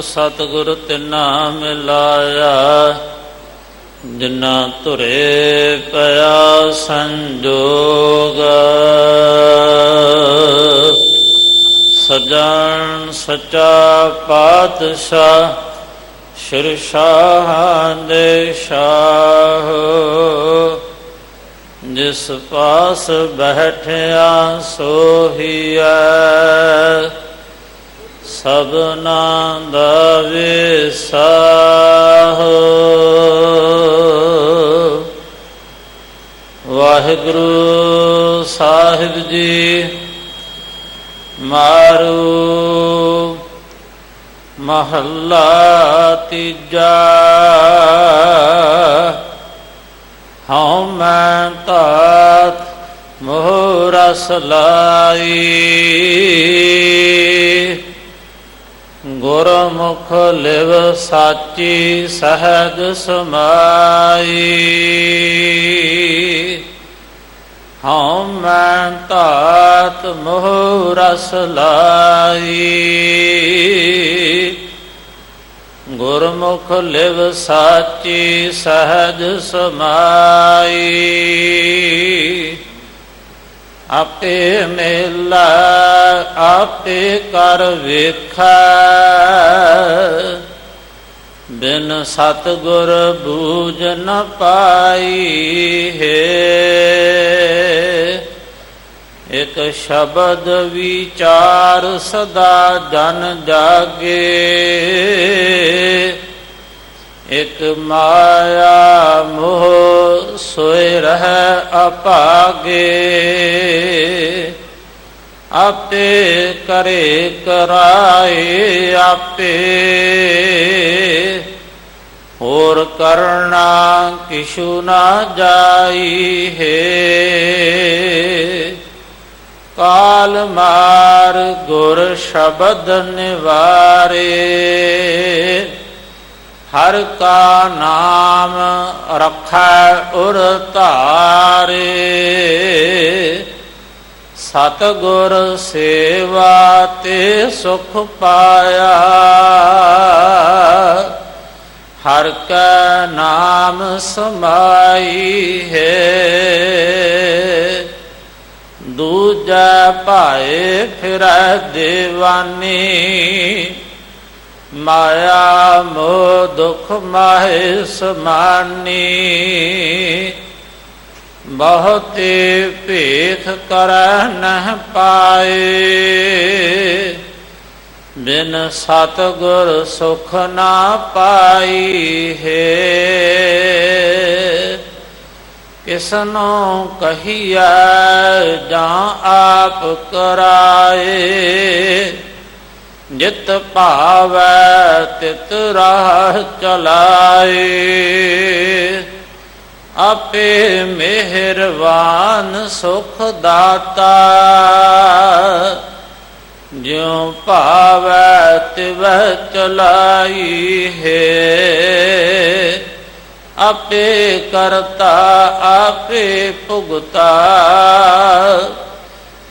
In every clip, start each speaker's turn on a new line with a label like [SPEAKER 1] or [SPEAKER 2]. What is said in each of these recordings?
[SPEAKER 1] सतगुर तिना मिलाया, जिन्ना धुरे पया संजोग। सजन सच्चा पातशाह, शिरशाह दे शाह। जिस पास बैठिया सोहिया, सबना दा विसाह। वाहिगुरु साहिब जी मारू महला तीजा। हाँ मैं तात मोह रस लाई, गुरमुख लिव साची सहज समाई। हाँ मैं तात मोह रस लाई, गुरमुख लिव साची सहज समाई। आपे मेला आपे कर वेखा, बिन सतगुर बूझ न पाई है। एक शब्द विचार सदा जन जागे, एक माया मोह सोए रह अपागे। आपे करे कराए आपे, और करना किशु ना जाई है। काल मार गुर शब्द निवारे, हर का नाम रखा उर तारे। सतगुर सेवा ते सुख पाया, हर का नाम समाई है। दूजा पाए फिर दीवानी, माया मोह दुख माहे समानी। बहुते पेख कर न पाए, बिन सतगुर सुख ना पाई है। किसनो कहिया जा आप कराए, जित पावै तित राह चलाए। आपे मेहरबान सुख दाता, ज्यों पावै तिवह चलाई है। आपे करता आपे भुगता,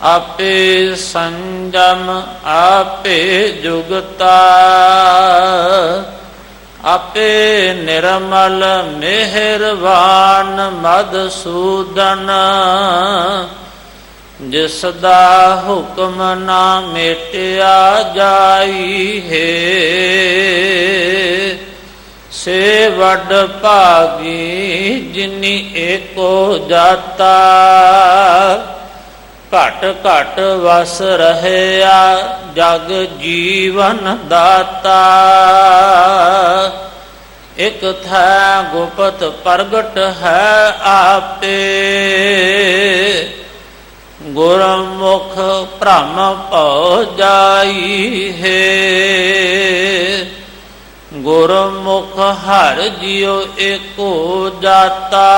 [SPEAKER 1] आपे संजम आपे जुगता। आपे निर्मल मेहरबान मधुसूदन, जिसदा हुक्म ना मेटिया जाई है। से वड भागी जिनी एको जाता, घट घट वस रहया जग जीवन दाता। एक था गुपत प्रगट है आपे, गुरमुख भ्रम भौ जाई है। गुरमुख हर जियो एको जाता,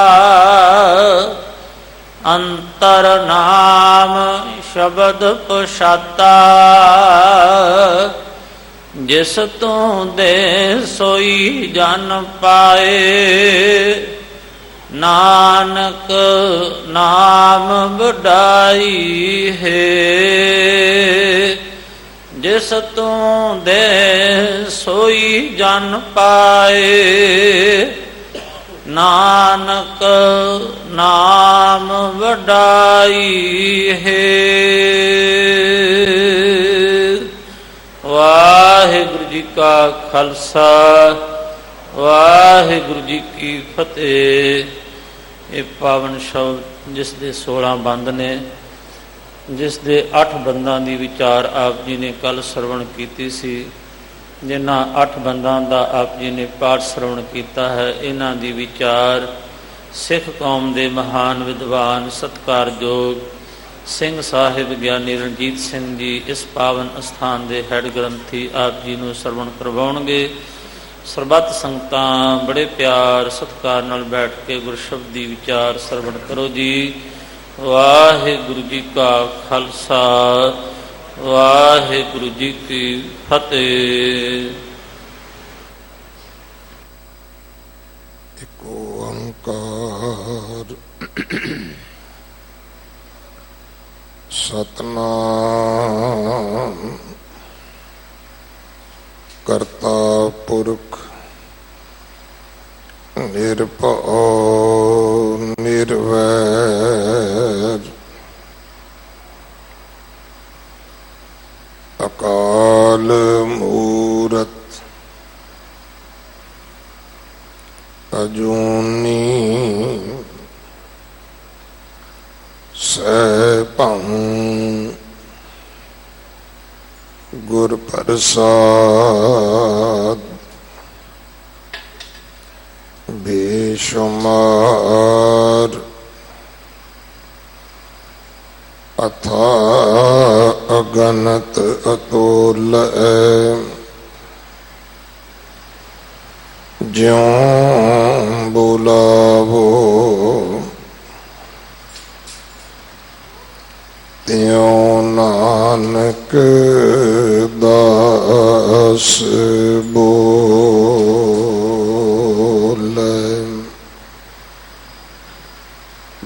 [SPEAKER 1] अंतर नाम शब्द पुछाता। जिस तू दे सोई जन पाए, नानक नाम बढ़ाई है। जिस ਜਿਸ ਤੂੰ ਦੇ ਸੋਈ ਜਨ ਪਾਏ। ਨਾਨਕ ਨਾਮ ਵਡਾਈ ਹੈ। ਵਾਹਿਗੁਰੂ ਜੀ ਕਾ ਖਾਲਸਾ, ਵਾਹਿਗੁਰੂ ਜੀ ਕੀ ਫਤਿਹ। ਇਹ ਪਾਵਨ ਸ਼ਬਦ ਜਿਸ ਦੇ 16 ਬੰਦ ਨੇ, ਜਿਸ ਦੇ 8 ਬੰਦਾਂ ਦੀ ਵਿਚਾਰ ਆਪ ਜੀ ਨੇ ਕੱਲ ਸਰਵਣ ਕੀਤੀ ਸੀ। ਜਿਨ੍ਹਾਂ 8 ਬੰਦਾਂ ਦਾ ਆਪ ਜੀ ਨੇ ਪਾਠ ਸਰਵਣ ਕੀਤਾ ਹੈ, ਇਹਨਾਂ ਦੀ ਵਿਚਾਰ ਸਿੱਖ ਕੌਮ ਦੇ ਮਹਾਨ ਵਿਦਵਾਨ ਸਤਿਕਾਰਯੋਗ ਸਿੰਘ ਸਾਹਿਬ ਗਿਆਨੀ ਰਣਜੀਤ ਸਿੰਘ ਜੀ ਇਸ ਪਾਵਨ ਅਸਥਾਨ ਦੇ ਹੈਡ ਗ੍ਰੰਥੀ ਆਪ ਜੀ ਨੂੰ ਸਰਵਣ ਕਰਵਾਉਣਗੇ। ਸਰਬੱਤ ਸੰਗਤਾਂ ਬੜੇ ਪਿਆਰ ਸਤਿਕਾਰ ਨਾਲ ਬੈਠ ਕੇ ਗੁਰਸ਼ਬਦ ਦੀ ਵਿਚਾਰ ਸਰਵਣ ਕਰੋ ਜੀ। ਵਾਹਿਗੁਰੂ ਜੀ ਕਾ ਖਾਲਸਾ, ਵਾਹਿਗੁਰੂ ਜੀ ਕੀ ਫਤਿਹ।
[SPEAKER 2] ਏਕ ਓੰਕਾਰ ਸਤਨਾਮ ਕਰਤਾ ਪੁਰਖ ਨਿਰਭਉ ਨਿਰਵੈਰ ਅਕਾਲ ਮੂਰਤ ਅਜੂਨੀ ਸੈਭੰ ਗੁਰ ਪ੍ਰਸਾਦ ਬੇਸ਼ੁਮਾਰ ਅਥਾ ਅਗਨਤ ਅਤੁਲ ਜਿਉ ਬੁਲਾਵੋ ਤਿਉ ਨਾਨਕ ਦਾਸ ਬੋਲੇ।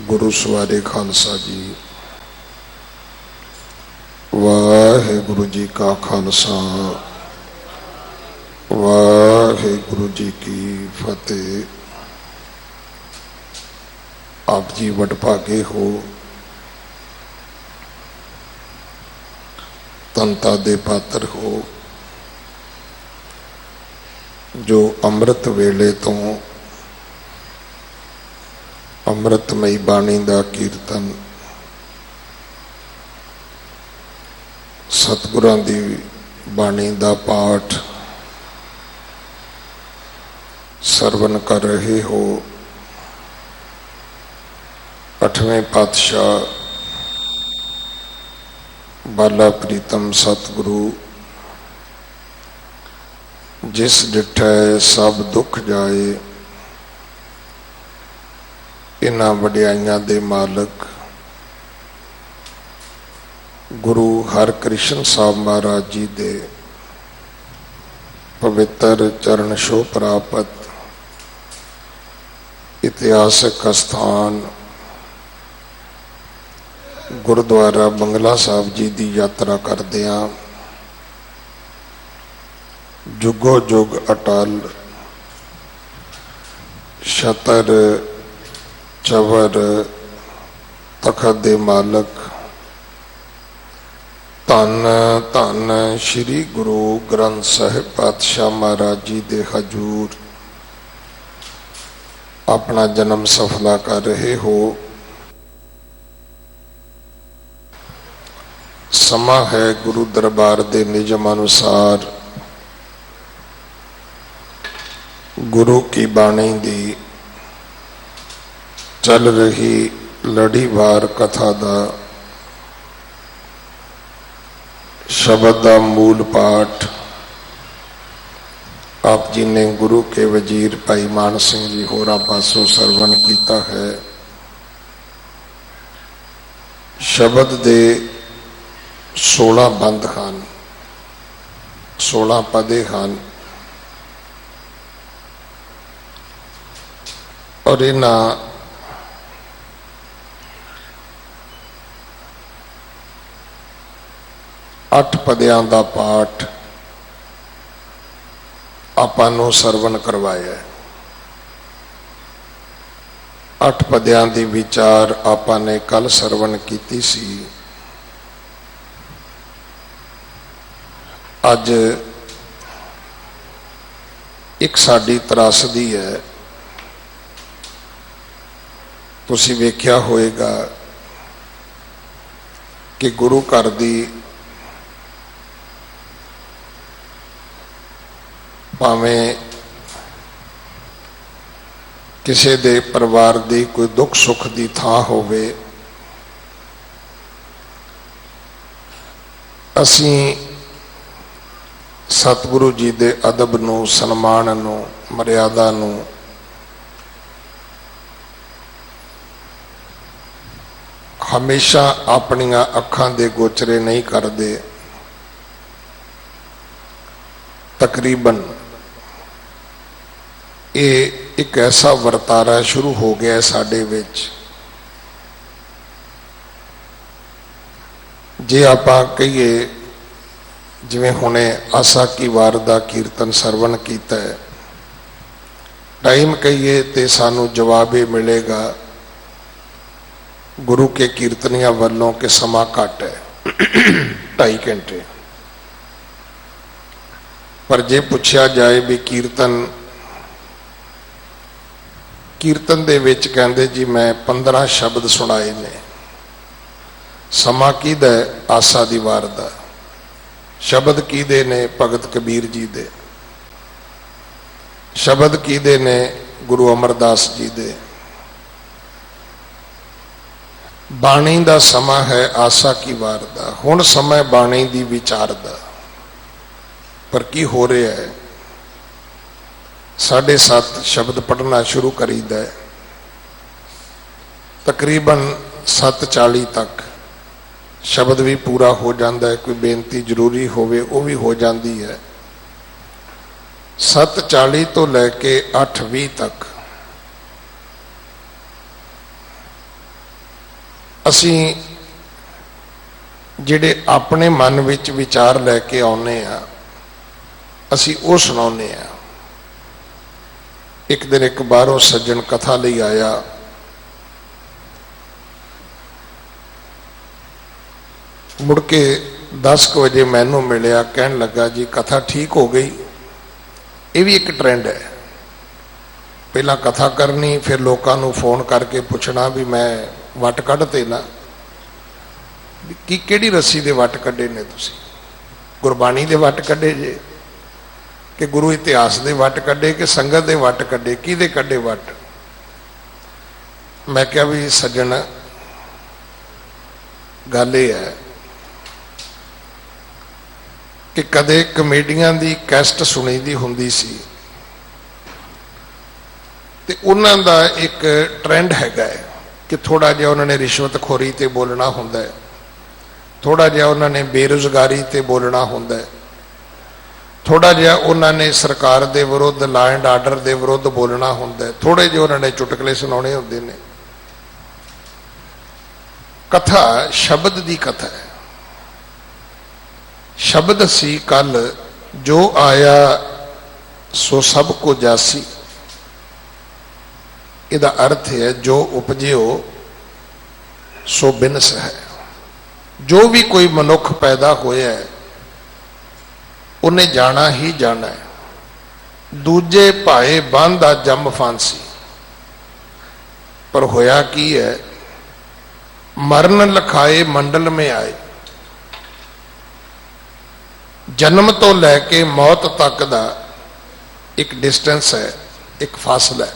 [SPEAKER 2] ਗੁਰੂ ਸਵਾਰੇ ਖਾਲਸਾ ਜੀ। ਵਾਹਿਗੁਰੂ ਜੀ ਕਾ ਖਾਲਸਾ, ਵਾਹਿਗੁਰੂ ਜੀ ਕੀ ਫਤਿਹ। ਆਪ ਜੀ ਵਡਭਾਗੇ ਹੋ, ਤਨਤਾ ਦੇ ਪਾਤਰ ਹੋ, ਜੋ ਅੰਮ੍ਰਿਤ ਵੇਲੇ ਤੋਂ ਅੰਮ੍ਰਿਤਮਈ ਬਾਣੀ ਦਾ ਕੀਰਤਨ, ਸਤਿਗੁਰਾਂ ਦੀ ਬਾਣੀ ਦਾ ਪਾਠ ਸਰਵਨ ਕਰ ਰਹੇ ਹੋ। 8ਵੇਂ ਪਾਤਸ਼ਾਹ ਬਾਲਾ ਪ੍ਰੀਤਮ ਸਤਿਗੁਰੂ ਜਿਸ ਡਿਠੈ ਸਭ ਦੁੱਖ ਜਾਏ, ਇਹਨਾਂ ਵਡਿਆਈਆਂ ਦੇ ਮਾਲਕ ਗੁਰੂ ਹਰਕ੍ਰਿਸ਼ਨ ਸਾਹਿਬ ਮਹਾਰਾਜ ਜੀ ਦੇ ਪਵਿੱਤਰ ਚਰਨ ਛੋਹ ਪ੍ਰਾਪਤ ਇਤਿਹਾਸਕ ਅਸਥਾਨ ਗੁਰਦੁਆਰਾ ਬੰਗਲਾ ਸਾਹਿਬ ਜੀ ਦੀ ਯਾਤਰਾ ਕਰਦਿਆਂ ਜੁਗੋ ਜੁਗ ਅਟਲ ਛਤਰ ਚਵਰ ਤਖਤ ਦੇ ਮਾਲਕ ਧੰਨ ਧੰਨ ਸ਼੍ਰੀ ਗੁਰੂ ਗ੍ਰੰਥ ਸਾਹਿਬ ਪਾਤਸ਼ਾਹ ਮਹਾਰਾਜ ਜੀ ਦੇ ਹਜ਼ੂਰ ਆਪਣਾ ਜਨਮ ਸਫਲਾ ਕਰ ਰਹੇ ਹੋ। ਸਮਾਂ ਹੈ ਗੁਰੂ ਦਰਬਾਰ ਦੇ ਨਿਯਮ ਅਨੁਸਾਰ ਗੁਰੂ ਕੀ ਬਾਣੀ ਦੀ ਚੱਲ ਰਹੀ ਲੜੀਵਾਰ ਕਥਾ ਦਾ ਸ਼ਬਦ ਦਾ ਮੂਲ ਪਾਠ ਆਪ ਜੀ ਨੇ ਗੁਰੂ ਕੇ ਵਜ਼ੀਰ ਭਾਈ ਮਾਨ ਸਿੰਘ ਜੀ ਹੋਰਾਂ ਪਾਸੋਂ ਸਰਵਣ ਕੀਤਾ ਹੈ। ਸ਼ਬਦ ਦੇ 16 ਬੰਦ ਹਨ, 16 ਪਦੇ ਹਨ ਔਰ ਇਹਨਾਂ 8 ਪਦਿਆਂ ਦਾ ਪਾਠ ਆਪਾਂ ਨੂੰ ਸਰਵਣ ਕਰਵਾਇਆ। 8 ਪਦਿਆਂ ਦੀ ਵਿਚਾਰ ਆਪਾਂ ਨੇ ਕੱਲ ਸਰਵਣ ਕੀਤੀ ਸੀ। ਅੱਜ ਇੱਕ ਸਾਡੀ ਤਰਾਸਦੀ ਹੈ। ਤੁਸੀਂ ਵੇਖਿਆ ਹੋਵੇਗਾ ਕਿ ਗੁਰੂ ਘਰ ਦੀ ਭਾਵੇਂ ਕਿਸੇ ਦੇ ਪਰਿਵਾਰ ਦੀ ਕੋਈ ਦੁੱਖ ਸੁੱਖ ਦੀ ਥਾਂ ਹੋਵੇ, ਅਸੀਂ ਸਤਿਗੁਰੂ ਜੀ ਦੇ ਅਦਬ ਨੂੰ, ਸਨਮਾਨ ਨੂੰ, ਮਰਿਆਦਾ ਨੂੰ ਹਮੇਸ਼ਾ ਆਪਣੀਆਂ ਅੱਖਾਂ ਦੇ ਗੋਚਰੇ ਨਹੀਂ ਕਰਦੇ। ਤਕਰੀਬਨ ਇਹ ਇੱਕ ਐਸਾ ਵਰਤਾਰਾ ਸ਼ੁਰੂ ਹੋ ਗਿਆ ਸਾਡੇ ਵਿੱਚ, ਜੇ ਆਪਾਂ ਕਹੀਏ ਜਿਵੇਂ ਹੁਣੇ ਆਸਾ ਕੀ ਵਾਰ ਦਾ ਕੀਰਤਨ ਸਰਵਣ ਕੀਤਾ ਹੈ, ਟਾਈਮ ਕਹੀਏ ਤੇ ਸਾਨੂੰ ਜਵਾਬ ਇਹ ਮਿਲੇਗਾ ਗੁਰੂ ਕੇ ਕੀਰਤਨੀਆਂ ਵੱਲੋਂ ਕਿ ਸਮਾਂ ਘੱਟ ਹੈ, 2.5 ਘੰਟੇ। ਪਰ ਜੇ ਪੁੱਛਿਆ ਜਾਏ ਵੀ ਕੀਰਤਨ ਦੇ ਵਿੱਚ ਕਹਿੰਦੇ ਜੀ ਮੈਂ 15 ਸ਼ਬਦ ਸੁਣਾਏ ਨੇ, ਸਮਾਂ ਕਿਹਦਾ? ਆਸਾ ਦੀ ਵਾਰ ਦਾ। ਸ਼ਬਦ ਕਿਹਦੇ ਨੇ? ਭਗਤ ਕਬੀਰ ਜੀ ਦੇ। ਸ਼ਬਦ ਕਿਹਦੇ ਨੇ? ਗੁਰੂ ਅਮਰਦਾਸ ਜੀ ਦੇ। ਬਾਣੀ ਦਾ ਸਮਾਂ ਹੈ ਆਸਾ ਕੀ ਵਾਰ ਦਾ। ਹੁਣ ਸਮਾਂ ਬਾਣੀ ਦੀ ਵਿਚਾਰ ਦਾ। ਪਰ ਕੀ ਹੋ ਰਿਹਾ ਹੈ? 7:30 ਸ਼ਬਦ ਪੜ੍ਹਨਾ ਸ਼ੁਰੂ ਕਰੀਦਾ ਹੈ, ਤਕਰੀਬਨ 7:40 ਤੱਕ ਸ਼ਬਦ ਵੀ ਪੂਰਾ ਹੋ ਜਾਂਦਾ ਹੈ। ਕੋਈ ਬੇਨਤੀ ਜ਼ਰੂਰੀ ਹੋਵੇ ਉਹ ਵੀ ਹੋ ਜਾਂਦੀ ਹੈ। 7:40 ਤੋਂ ਲੈ ਕੇ 8:20 ਤੱਕ ਅਸੀਂ ਜਿਹੜੇ ਆਪਣੇ ਮਨ ਵਿੱਚ ਵਿਚਾਰ ਲੈ ਕੇ ਆਉਨੇ ਆ, ਅਸੀਂ ਉਹ ਸੁਣਾਉਨੇ ਆ। ਇੱਕ ਦਿਨ ਇੱਕ ਬਾਹਰੋਂ ਸੱਜਣ ਕਥਾ ਲਈ ਆਇਆ, ਮੁੜ ਕੇ 10 ਵਜੇ ਮੈਨੂੰ ਮਿਲਿਆ, ਕਹਿਣ ਲੱਗਾ ਜੀ ਕਥਾ ਠੀਕ ਹੋ ਗਈ। ਇਹ ਵੀ ਇੱਕ ਟ੍ਰੈਂਡ ਹੈ, ਪਹਿਲਾਂ ਕਥਾ ਕਰਨੀ, ਫਿਰ ਲੋਕਾਂ ਨੂੰ ਫੋਨ ਕਰਕੇ ਪੁੱਛਣਾ ਵੀ ਮੈਂ ਵੱਟ ਕੱਢਤੇ ਨਾ, ਕੀ ਕਿਹੜੀ ਰੱਸੀ ਦੇ ਵੱਟ ਕੱਢੇ ਨੇ ਤੁਸੀਂ? ਗੁਰਬਾਣੀ ਦੇ ਵੱਟ ਕੱਢੇ ਜੇ ਕਿ ਗੁਰੂ ਇਤਿਹਾਸ ਦੇ ਵੱਟ ਕੱਢੇ ਕਿ ਸੰਗਤ ਦੇ ਵੱਟ ਕੱਢੇ? ਕਿਹਦੇ ਕੱਢੇ ਵੱਟ? ਮੈਂ ਕਿਹਾ ਵੀ ਸੱਜਣ, ਗੱਲ ਇਹ ਹੈ ਕਿ ਕਦੇ ਕਮੇਡੀਆਂ ਦੀ ਕੈਸਟ ਸੁਣੀ ਦੀ ਹੁੰਦੀ ਸੀ ਤੇ ਉਹਨਾਂ ਦਾ ਇੱਕ ਟ੍ਰੈਂਡ ਹੈਗਾ ਹੈ ਕਿ ਥੋੜਾ ਜਿਹਾ ਉਹਨਾਂ ਨੇ ਰਿਸ਼ਵਤਖੋਰੀ ਤੇ ਬੋਲਣਾ ਹੁੰਦਾ ਹੈ, ਥੋੜਾ ਜਿਹਾ ਉਹਨਾਂ ਨੇ ਬੇਰੁਜ਼ਗਾਰੀ ਤੇ ਬੋਲਣਾ ਹੁੰਦਾ ਹੈ, ਥੋੜਾ ਜਿਹਾ ਉਹਨਾਂ ਨੇ ਸਰਕਾਰ ਦੇ ਵਿਰੁੱਧ, ਲਾ ਐਂਡ ਆਰਡਰ ਦੇ ਵਿਰੁੱਧ ਬੋਲਣਾ ਹੁੰਦਾ ਹੈ, ਥੋੜੇ ਜਿਹੇ ਉਹਨਾਂ ਨੇ ਚੁਟਕਲੇ ਸੁਣਾਉਣੇ ਹੁੰਦੇ ਨੇ। ਕਥਾ ਸ਼ਬਦ ਦੀ ਕਥਾ ਹੈ। ਸ਼ਬਦ ਸੀ ਕੱਲ, ਜੋ ਆਇਆ ਸੋ ਸਭ ਕੋ ਜਾਸੀ। ਇਹਦਾ ਅਰਥ ਹੈ ਜੋ ਉਪਜਿਓ ਸੋ ਬਿਨਸ ਹੈ। ਜੋ ਵੀ ਕੋਈ ਮਨੁੱਖ ਪੈਦਾ ਹੋਇਆ ਹੈ ਉਹਨੇ ਜਾਣਾ ਹੀ ਜਾਣਾ ਹੈ। ਦੂਜੇ ਭਾਏ ਬੰਦਾ ਜੰਮ ਫਾਂਸੀ। ਪਰ ਹੋਇਆ ਕੀ ਹੈ? ਮਰਨ ਲਖਾਏ ਮੰਡਲ ਮੇ ਆਏ। ਜਨਮ ਤੋਂ ਲੈ ਕੇ ਮੌਤ ਤੱਕ ਦਾ ਇੱਕ ਡਿਸਟੈਂਸ ਹੈ, ਇੱਕ ਫਾਸਲਾ ਹੈ।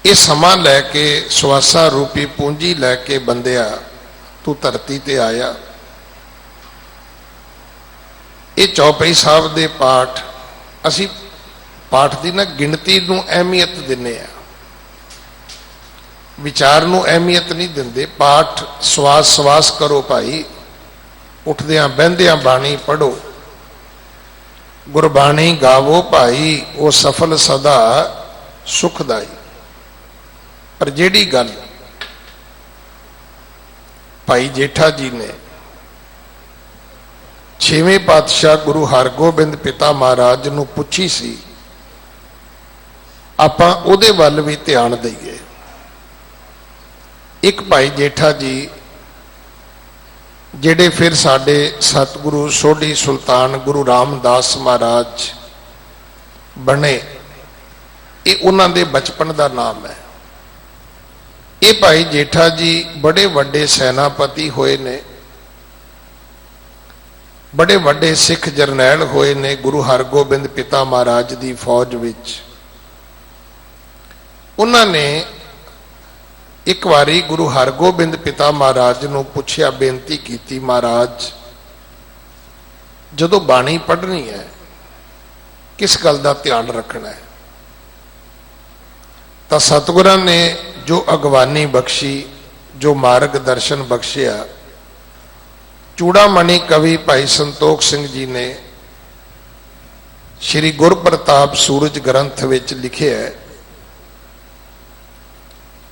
[SPEAKER 2] ਇਹ ਸਮਾਂ ਲੈ ਕੇ, ਸਵਾਸਾ ਰੂਪੀ ਪੂੰਜੀ ਲੈ ਕੇ ਬੰਦਿਆ ਤੂੰ ਧਰਤੀ ਤੇ ਆਇਆ। ਇਹ ਚੌਪਈ ਸਾਹਿਬ ਦੇ ਪਾਠ, ਅਸੀਂ ਪਾਠ ਦੀ ਨਾ ਗਿਣਤੀ ਨੂੰ ਅਹਿਮੀਅਤ ਦਿੰਦੇ ਆ, ਵਿਚਾਰ ਨੂੰ ਅਹਿਮੀਅਤ ਨਹੀਂ ਦਿੰਦੇ। ਪਾਠ ਸਵਾਸ ਸਵਾਸ ਕਰੋ ਭਾਈ, ਉੱਠਦਿਆਂ ਬਹਿੰਦਿਆਂ ਬਾਣੀ ਪੜੋ, ਗੁਰਬਾਣੀ ਗਾਵੋ ਭਾਈ, ਉਹ ਸਫਲ ਸਦਾ ਸੁਖਦਾਈ। ਪਰ ਜਿਹੜੀ ਗੱਲ ਭਾਈ ਜੇਠਾ ਜੀ ਨੇ ਛੇਵੇਂ ਪਾਤਸ਼ਾਹ ਗੁਰੂ ਹਰਗੋਬਿੰਦ ਪਿਤਾ ਮਹਾਰਾਜ ਨੂੰ ਪੁੱਛੀ ਸੀ, ਆਪਾਂ ਉਹਦੇ ਵੱਲ ਵੀ ਧਿਆਨ ਦਈਏ। ਇੱਕ ਭਾਈ ਜੇਠਾ ਜੀ ਜਿਹੜੇ ਫਿਰ ਸਾਡੇ ਸਤਿਗੁਰੂ ਸੋਢੀ ਸੁਲਤਾਨ ਗੁਰੂ ਰਾਮਦਾਸ ਮਹਾਰਾਜ ਬਣੇ, ਇਹ ਉਹਨਾਂ ਦੇ ਬਚਪਨ ਦਾ ਨਾਮ ਹੈ। ਇਹ ਭਾਈ ਜੇਠਾ ਜੀ ਬੜੇ ਵੱਡੇ ਸੈਨਾਪਤੀ ਹੋਏ ਨੇ, ਬੜੇ ਵੱਡੇ ਸਿੱਖ ਜਰਨੈਲ ਹੋਏ ਨੇ ਗੁਰੂ ਹਰਗੋਬਿੰਦ ਪਿਤਾ ਮਹਾਰਾਜ ਦੀ ਫੌਜ ਵਿੱਚ। ਉਹਨਾਂ ਨੇ ਇੱਕ ਵਾਰੀ ਗੁਰੂ ਹਰਗੋਬਿੰਦ ਪਿਤਾ ਮਹਾਰਾਜ ਨੂੰ ਪੁੱਛਿਆ, ਬੇਨਤੀ ਕੀਤੀ, ਮਹਾਰਾਜ ਜਦੋਂ ਬਾਣੀ ਪੜ੍ਹਨੀ ਹੈ ਕਿਸ ਗੱਲ ਦਾ ਧਿਆਨ ਰੱਖਣਾ ਹੈ? ਤਾਂ ਸਤਿਗੁਰਾਂ ਨੇ ਜੋ ਅਗਵਾਨੀ ਬਖਸ਼ੀ, ਜੋ ਮਾਰਗ ਦਰਸ਼ਨ ਬਖਸ਼ਿਆ, ਚੂੜਾਮਣੀ ਕਵੀ ਭਾਈ ਸੰਤੋਖ ਸਿੰਘ ਜੀ ਨੇ ਸ਼੍ਰੀ ਗੁਰਪ੍ਰਤਾਪ ਸੂਰਜ ਗ੍ਰੰਥ ਵਿੱਚ ਲਿਖਿਆ ਹੈ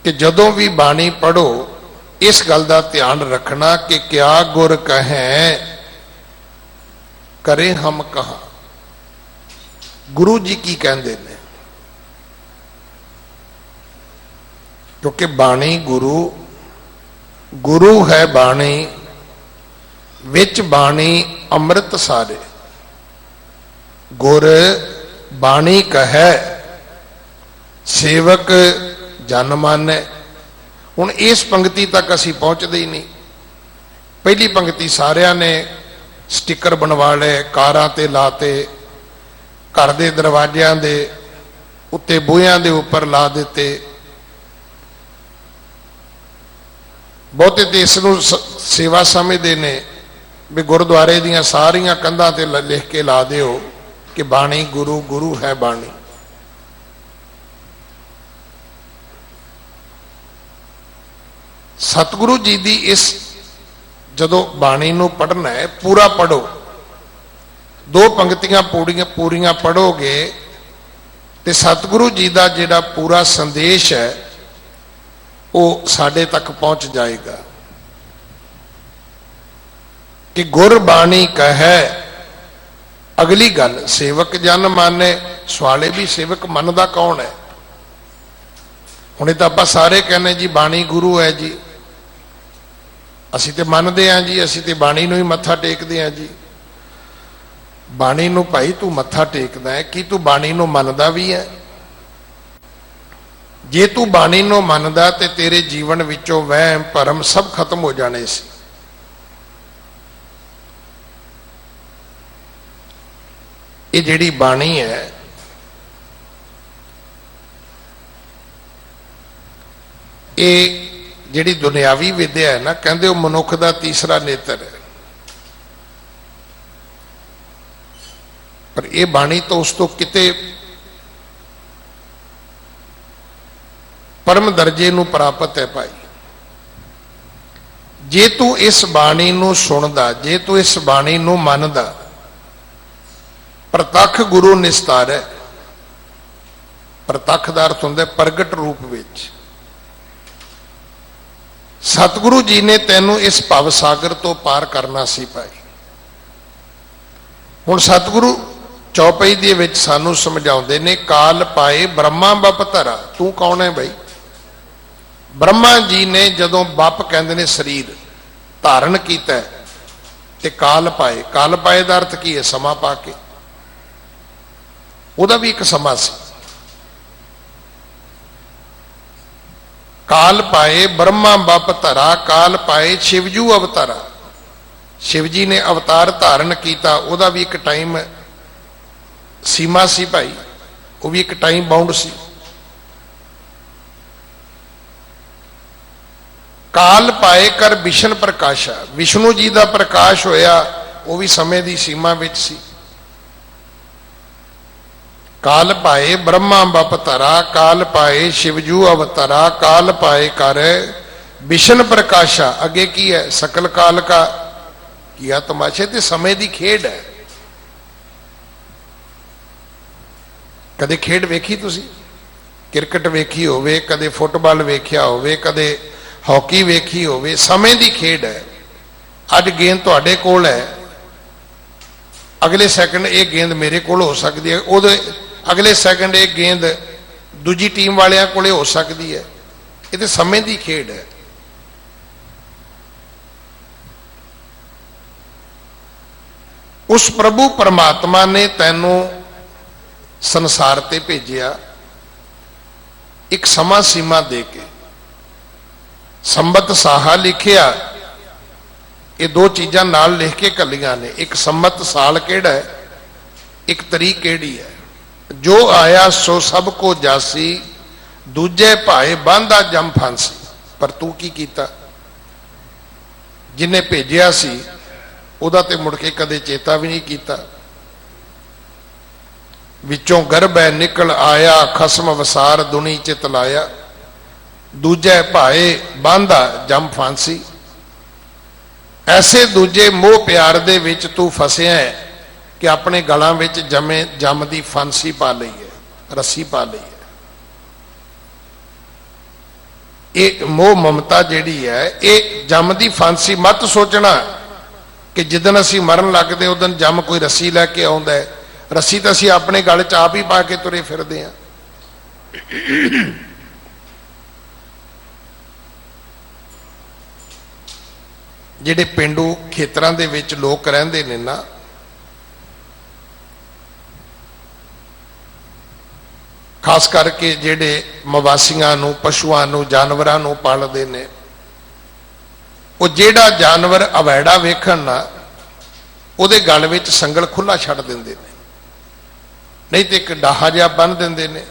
[SPEAKER 2] ਕਿ ਜਦੋਂ ਵੀ ਬਾਣੀ ਪੜੋ ਇਸ ਗੱਲ ਦਾ ਧਿਆਨ ਰੱਖਣਾ ਕਿ ਕਿਆ ਗੁਰ ਕਹੈ ਕਰੇ ਹਮ ਕਹਾਂ। ਗੁਰੂ ਜੀ ਕੀ ਕਹਿੰਦੇ ਨੇ, ਕਿਉਂਕਿ ਬਾਣੀ ਗੁਰੂ ਹੈ ਬਾਣੀ, ਵਿੱਚ ਬਾਣੀ ਅੰਮ੍ਰਿਤ ਸਾਰੇ। ਗੁਰ ਬਾਣੀ ਕਹੈ ਸੇਵਕ ਜਨ ਮਾਨੈ। ਹੁਣ ਇਸ ਪੰਕਤੀ ਤੱਕ ਅਸੀਂ ਪਹੁੰਚਦੇ ਹੀ ਨਹੀਂ। ਪਹਿਲੀ ਪੰਕਤੀ ਸਾਰਿਆਂ ਨੇ ਸਟicker ਬਣਵਾ ਲਏ, ਕਾਰਾਂ ਤੇ ਲਾਤੇ, ਘਰ ਦੇ ਦਰਵਾਜ਼ਿਆਂ ਦੇ ਉੱਤੇ, ਬੂਹਿਆਂ ਦੇ ਉੱਪਰ ਲਾ ਦਿੱਤੇ। ਬਹੁਤੇ ਤੇ ਇਸ ਨੂੰ ਸੇਵਾ ਸਮਝਦੇ ਨੇ ਵੀ ਗੁਰਦੁਆਰੇ ਦੀਆਂ ਸਾਰੀਆਂ ਕੰਧਾਂ ਤੇ ਲਿਖ ਕੇ ਲਾ ਦਿਓ ਕਿ ਬਾਣੀ ਗੁਰੂ, ਗੁਰੂ ਹੈ ਬਾਣੀ। ਸਤਿਗੁਰੂ ਜੀ ਦੀ ਇਸ ਜਦੋਂ ਬਾਣੀ ਨੂੰ ਪੜ੍ਹਨਾ ਹੈ ਪੂਰਾ ਪੜੋ, ਦੋ ਪੰਕਤੀਆਂ ਪੂਰੀਆਂ ਪੜੋਗੇ ਤੇ ਸਤਿਗੁਰੂ ਜੀ ਦਾ ਜਿਹੜਾ ਪੂਰਾ ਸੰਦੇਸ਼ ਹੈ ਉਹ ਸਾਡੇ ਤੱਕ ਪਹੁੰਚ ਜਾਏਗਾ ਕਿ ਗੁਰਬਾਣੀ ਕਹੈ। ਅਗਲੀ ਗੱਲ, ਸੇਵਕ ਜਨ ਮਾਨੈ। ਸਵਾਲੇ ਵੀ ਸੇਵਕ ਮੰਨਦਾ ਕੌਣ ਹੈ? ਹੁਣੇ ਤਾਂ ਆਪਾਂ ਸਾਰੇ ਕਹਿੰਦੇ ਜੀ ਬਾਣੀ ਗੁਰੂ ਹੈ ਜੀ, ਅਸੀਂ ਤੇ ਮੰਨਦੇ ਹਾਂ ਜੀ, ਅਸੀਂ ਤੇ ਬਾਣੀ ਨੂੰ ਹੀ ਮੱਥਾ ਟੇਕਦੇ ਹਾਂ ਜੀ। ਬਾਣੀ ਨੂੰ ਭਾਈ ਤੂੰ ਮੱਥਾ ਟੇਕਦਾ ਹੈ, ਕੀ ਤੂੰ ਬਾਣੀ ਨੂੰ ਮੰਨਦਾ ਵੀ ਹੈ? ਜੇ ਤੂੰ ਬਾਣੀ ਨੂੰ ਮੰਨਦਾ ਤੇ ਤੇਰੇ ਜੀਵਨ ਵਿੱਚੋਂ ਵਹਿਮ ਭਰਮ ਸਭ ਖਤਮ ਹੋ ਜਾਣੇ ਸੀ। ਇਹ ਜਿਹੜੀ ਬਾਣੀ ਹੈ ਇਹ ਜਿਹੜੀ ਦੁਨਿਆਵੀ ਵਿਦਿਆ ਹੈ ਨਾ, ਕਹਿੰਦੇ ਉਹ ਮਨੁੱਖ ਦਾ ਤੀਸਰਾ ਨੇਤਰ ਹੈ, ਪਰ ਇਹ ਬਾਣੀ ਤਾਂ ਉਸ ਤੋਂ ਕਿਤੇ ਪਰਮ ਦਰਜੇ ਨੂੰ ਪ੍ਰਾਪਤ ਹੈ ਭਾਈ। ਜੇ ਤੂੰ ਇਸ ਬਾਣੀ ਨੂੰ ਸੁਣਦਾ, ਜੇ ਤੂੰ ਇਸ ਬਾਣੀ ਨੂੰ ਮੰਨਦਾ, ਪ੍ਰਤੱਖ ਗੁਰੂ ਨਿਸਤਾਰ ਹੈ। ਪ੍ਰਤੱਖ ਦਾ ਅਰਥ ਹੁੰਦਾ ਪ੍ਰਗਟ ਰੂਪ ਵਿੱਚ। ਸਤਿਗੁਰੂ ਜੀ ਨੇ ਤੈਨੂੰ ਇਸ ਭਵ ਸਾਗਰ ਤੋਂ ਪਾਰ ਕਰਨਾ ਸੀ ਭਾਈ। ਹੁਣ ਸਤਿਗੁਰੂ ਚੌਪਈ ਦੇ ਵਿੱਚ ਸਾਨੂੰ ਸਮਝਾਉਂਦੇ ਨੇ, ਕਾਲ ਪਾਏ ਬ੍ਰਹਮਾ ਬਪ ਧਰਾ। ਤੂੰ ਕੌਣ ਹੈ ਭਾਈ? ਬ੍ਰਹਮਾ ਜੀ ਨੇ ਜਦੋਂ ਬੱਪ ਕਹਿੰਦੇ ਨੇ ਸਰੀਰ ਧਾਰਨ ਕੀਤਾ ਤੇ ਕਾਲ ਪਾਏ। ਕਾਲ ਪਾਏ ਦਾ ਅਰਥ ਕੀ ਹੈ? ਸਮਾਂ ਪਾ ਕੇ। ਉਹਦਾ ਵੀ ਇੱਕ ਸਮਾਂ ਸੀ। ਕਾਲ ਪਾਏ ਬ੍ਰਹਮਾ ਬੱਪ ਧਰਾ, ਕਾਲ ਪਾਏ ਸ਼ਿਵਜੂ ਅਵਤਾਰਾ। ਸ਼ਿਵ ਜੀ ਨੇ ਅਵਤਾਰ ਧਾਰਨ ਕੀਤਾ, ਉਹਦਾ ਵੀ ਇੱਕ ਟਾਈਮ ਸੀਮਾ ਸੀ ਭਾਈ, ਉਹ ਵੀ ਇੱਕ ਟਾਈਮ ਬਾਉਂਡ ਸੀ। ਕਾਲ ਪਾਏ ਕਰ ਵਿਸ਼ਨ ਪ੍ਰਕਾਸ਼ਾ। ਵਿਸ਼ਨੂੰ ਜੀ ਦਾ ਪ੍ਰਕਾਸ਼ ਹੋਇਆ, ਉਹ ਵੀ ਸਮੇਂ ਦੀ ਸੀਮਾ ਵਿੱਚ ਸੀ। ਕਾਲ ਪਾਏ ਬ੍ਰਹਮਾ ਬਪ ਧਰਾ, ਕਾਲ ਪਾਏ ਸ਼ਿਵਜੂ ਅਵਤਾਰਾ, ਕਾਲ ਪਾਏ ਕਰ ਵਿਸ਼ਨ ਪ੍ਰਕਾਸ਼ਾ। ਅੱਗੇ ਕੀ ਹੈ? ਸਕਲ ਕਾਲ ਕਾ ਕੀਆ ਤਮਾਸ਼ੇ। ਤੇ ਸਮੇਂ ਦੀ ਖੇਡ ਹੈ। ਕਦੇ ਖੇਡ ਵੇਖੀ ਤੁਸੀਂ? ਕ੍ਰਿਕਟ ਵੇਖੀ ਹੋਵੇ, ਕਦੇ ਫੁੱਟਬਾਲ ਵੇਖਿਆ ਹੋਵੇ, ਕਦੇ ਹਾਕੀ ਵੇਖੀ ਹੋਵੇ। ਸਮੇਂ ਦੀ ਖੇਡ ਹੈ। ਅੱਜ ਗੇਂਦ ਤੁਹਾਡੇ ਕੋਲ ਹੈ, अगले सैकंड ये गेंद मेरे कोल हो सकती है, उहदे अगले सैकंड ये गेंद दूजी टीम वालियां कोले हो सकती है। ये तो समय की खेड है। उस प्रभु परमात्मा ने तैनों संसार ते भेजिया एक समा सीमा दे के। संबत साहा लिखिया, ये दो चीज़ां नाल लिख के कलियां ने। एक संबत साल केड़ा है, एक तरीक केड़ी है। जो आया सो सब को जासी, दूजे भाए बांधा जम फांसी। पर तू की कीता? जिन्हें भेजिया सी उहदा ते मुड़ के कदे चेता भी नहीं कीता। विचों गर्भ है निकल आया, खसम वसार दुनी चित लाया। दूजे भाए बांधा जम फांसी। ऐसे दूजे मोह प्यार दे विच तू फसिया है कि अपने गलों में जम की फांसी पा ली है, रस्सी पा ली है। ये मोह ममता जिहड़ी है, ये जम की फांसी मत सोचना कि जिदन असी मरन लगते उदन जम कोई रस्सी लैके आउंदा है। रस्सी तो असी अपने गल च आप ही पा के तुरे फिरदे हैं। जिहड़े पेंडू खेतरां दे विच लोक रहिंदे ने ना, खास करके जिहड़े मवासियां नूं, पशुआं नूं, जानवरां नूं पालदे ने, वो जिहड़ा जानवर अवैड़ा वेखण ना उहदे गल विच संगल खुला छड्ड दिंदे ने, नहीं तो एक डाहा जिहा बन दिंदे ने,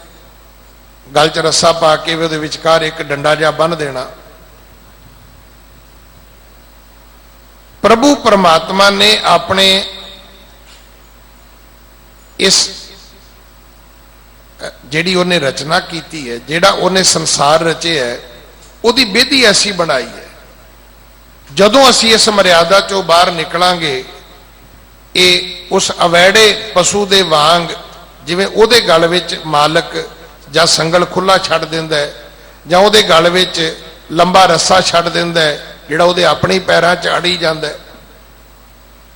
[SPEAKER 2] गल च रस्सा पा के उहदे विचकार एक डंडा जिहा बन देना। प्रभु परमात्मा ने अपने इस जिहड़ी उन्हें रचना की है, जिहड़ा उन्हें संसार रचे है, उहदी विधि ऐसी बनाई है। जदों असी इस मर्यादा चों बाहर निकलांगे, ये उस अवैड़े पशु दे वांग जिवें उहदे गल विच मालक जां संगल खुला छड्ड दिंदा है, जां उहदे गल विच लंबा रस्सा छड्ड दिंदा है जिहड़ा उहदे अपने ही पैरां च अड़ी जांदा है।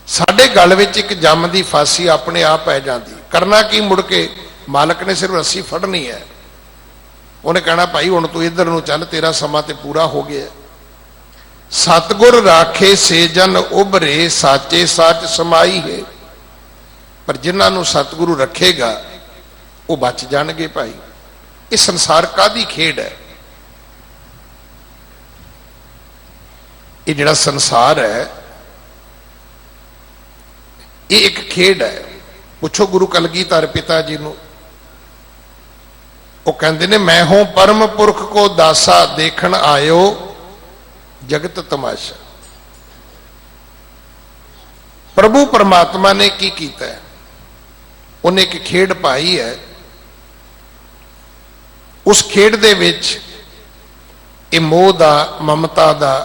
[SPEAKER 2] साडे गल विच एक जम की फांसी अपने आप पै जाती। करना की, मुड़ के मालक ने सिर्फ रस्सी फड़नी है। उन्हें कहना भाई हुण तू इधर नूं चल, तेरा समा ते पूरा हो गया। सतगुर राखे से जन उभरे, साचे साच समाई है। पर जिन्होंने सतगुरु रखेगा वो बच जाणगे। भाई ये संसार कादी खेड है? ये जिहड़ा संसार है ये एक खेड है। पुछो गुरु कलगीधर पिता जी नूं, वो कहते ने मैं हूं परम पुरख को दासा, देखण आयो जगत तमाशा। प्रभु परमात्मा ने की कीता है? उन्हें एक खेड पाई है। उस खेड दे विच ये मोह दा, ममता दा,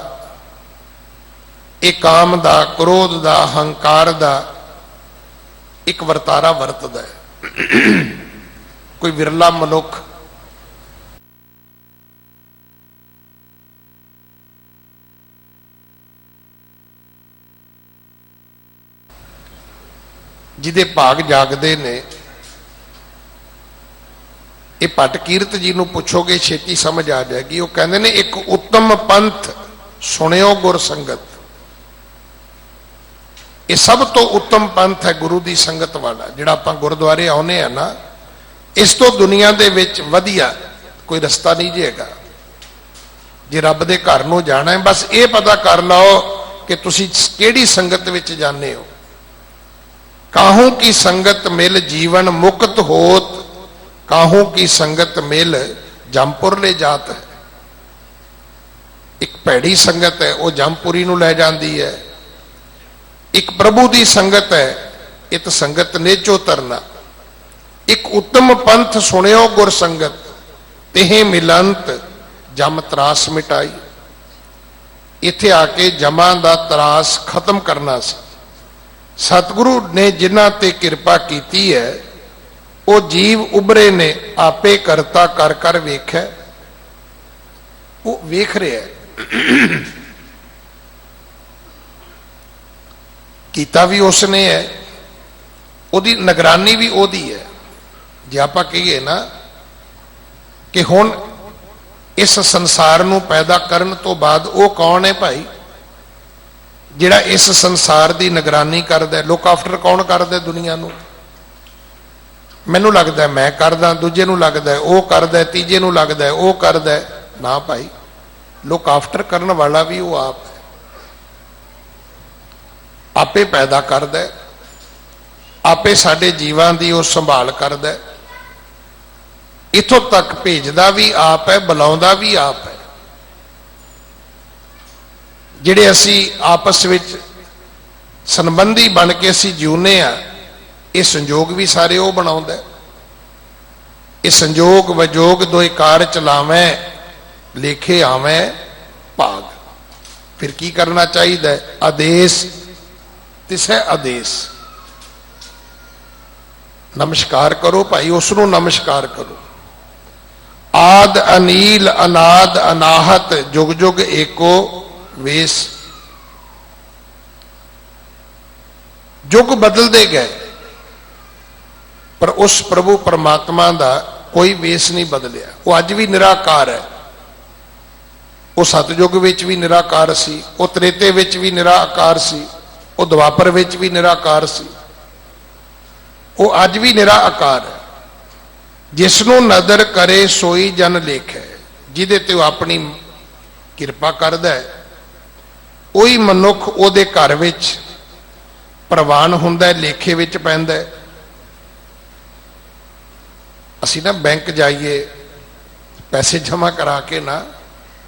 [SPEAKER 2] ये काम दा, क्रोध दा, हंकार दा एक वर्तारा वरतदा है। कोई विरला मनुख जिदे भाग जागदे ने, ये भट्ट कीरत जी नूं पुछोगे छेती समझ आ जाएगी। वो कहते ने एक उत्तम पंथ सुनियो गुर संगत। ये सब तो उत्तम पंथ है गुरु की संगत वाला। जिहड़ा आपां गुरुद्वारे आउणे आ ना, इस तो दुनिया दे विच वधिया कोई रस्ता नहीं जी हैगा। जे रब दे घर नूं जाना है, बस ये पता कर लो कि तुसीं किहड़ी संगत विच जाने हो। काहू की संगत मिल जीवन मुक्त होत, काहू की संगत मिल जमपुर ले जात है। एक भैड़ी संगत है, वो जमपुरी नूं लै जांदी है। एक प्रभु की संगत है, इत संगत नेचो तरना। एक उत्तम पंथ सुनियो गुर संगत, तेह मिलंत जम त्रास मिटाई। इत्थे आके जमा दा त्रास खत्म करना सी। सतगुरु ने जिन्हां ते किरपा कीती है, वो जीव उभरे ने आपे करता कर कर वेख्या। वो वेख रहा है, कीता भी उसने है, ਉਹਦੀ ਨਿਗਰਾਨੀ ਵੀ ਉਹਦੀ ਹੈ। ਜੇ ਆਪਾਂ ਕਹੀਏ ਨਾ ਕਿ ਹੁਣ ਇਸ ਸੰਸਾਰ ਨੂੰ ਪੈਦਾ ਕਰਨ ਤੋਂ ਬਾਅਦ ਉਹ ਕੌਣ ਹੈ ਭਾਈ ਜਿਹੜਾ ਇਸ ਸੰਸਾਰ ਦੀ ਨਿਗਰਾਨੀ ਕਰਦਾ? ਲੁੱਕ ਆਫਟਰ ਕੌਣ ਕਰਦਾ ਦੁਨੀਆ ਨੂੰ? ਮੈਨੂੰ ਲੱਗਦਾ ਮੈਂ ਕਰਦਾ, ਦੂਜੇ ਨੂੰ ਲੱਗਦਾ ਉਹ ਕਰਦਾ, ਤੀਜੇ ਨੂੰ ਲੱਗਦਾ ਉਹ ਕਰਦਾ। ਨਾ ਭਾਈ, ਲੁੱਕ ਆਫਟਰ ਕਰਨ ਵਾਲਾ ਵੀ ਉਹ ਆਪ ਹੈ। ਆਪੇ ਪੈਦਾ ਕਰਦਾ, ਆਪੇ ਸਾਡੇ ਜੀਵਾਂ ਦੀ ਉਹ ਸੰਭਾਲ ਕਰਦਾ, ਇੱਥੋਂ ਤੱਕ ਭੇਜਦਾ ਵੀ ਆਪ ਹੈ, ਬੁਲਾਉਂਦਾ ਵੀ ਆਪ ਹੈ। ਜਿਹੜੇ ਅਸੀਂ ਆਪਸ ਵਿੱਚ ਸੰਬੰਧੀ ਬਣ ਕੇ ਅਸੀਂ ਜਿਉਂਦੇ ਆ, ਇਹ ਸੰਜੋਗ ਵੀ ਸਾਰੇ ਉਹ ਬਣਾਉਂਦਾ। ਇਹ ਸੰਜੋਗ ਵਿਜੋਗ ਦੋਇ ਕਾਰ ਚਲਾਵੇਂ, ਲੇਖੇ ਆਵੇਂ ਭਾਗ। ਫਿਰ ਕੀ ਕਰਨਾ ਚਾਹੀਦਾ? ਆਦੇਸ਼ ਤਿਸੈ ਆਦੇਸ਼। ਨਮਸਕਾਰ ਕਰੋ ਭਾਈ, ਉਸ ਨੂੰ ਨਮਸਕਾਰ ਕਰੋ। ਆਦ ਅਨੀਲ ਅਨਾਦ ਅਨਾਹਤ ਜੁਗ ਜੁਗ ਏਕੋ ਵੇਸ। ਯੁੱਗ ਬਦਲਦੇ ਗਏ ਪਰ ਉਸ ਪ੍ਰਭੂ ਪਰਮਾਤਮਾ ਦਾ ਕੋਈ ਵੇਸ ਨਹੀਂ ਬਦਲਿਆ। ਉਹ ਅੱਜ ਵੀ ਨਿਰਾਕਾਰ ਹੈ। ਉਹ ਸਤਯੁਗ ਵਿੱਚ ਵੀ ਨਿਰਾਕਾਰ ਸੀ, ਉਹ ਤ੍ਰੇਤੇ ਵਿੱਚ ਵੀ ਨਿਰਾਕਾਰ ਸੀ, ਉਹ ਦੁਆਪਰ ਵਿੱਚ ਵੀ ਨਿਰਾਕਾਰ ਸੀ, ਉਹ ਅੱਜ ਵੀ ਨਿਰਾਕਾਰ ਹੈ। ਜਿਸ ਨੂੰ ਨਦਰ ਕਰੇ ਸੋਈ ਜਨ ਲੇਖੈ। ਜਿਹਦੇ ਤੇ ਉਹ ਆਪਣੀ ਕਿਰਪਾ ਕਰਦਾ ਹੈ ਉਹੀ ਮਨੁੱਖ ਉਹਦੇ ਘਰ ਵਿੱਚ ਪ੍ਰਵਾਨ ਹੁੰਦਾ, ਲੇਖੇ ਵਿੱਚ ਪੈਂਦਾ। ਅਸੀਂ ਨਾ ਬੈਂਕ ਜਾਈਏ, ਪੈਸੇ ਜਮ੍ਹਾਂ ਕਰਾ ਕੇ ਨਾ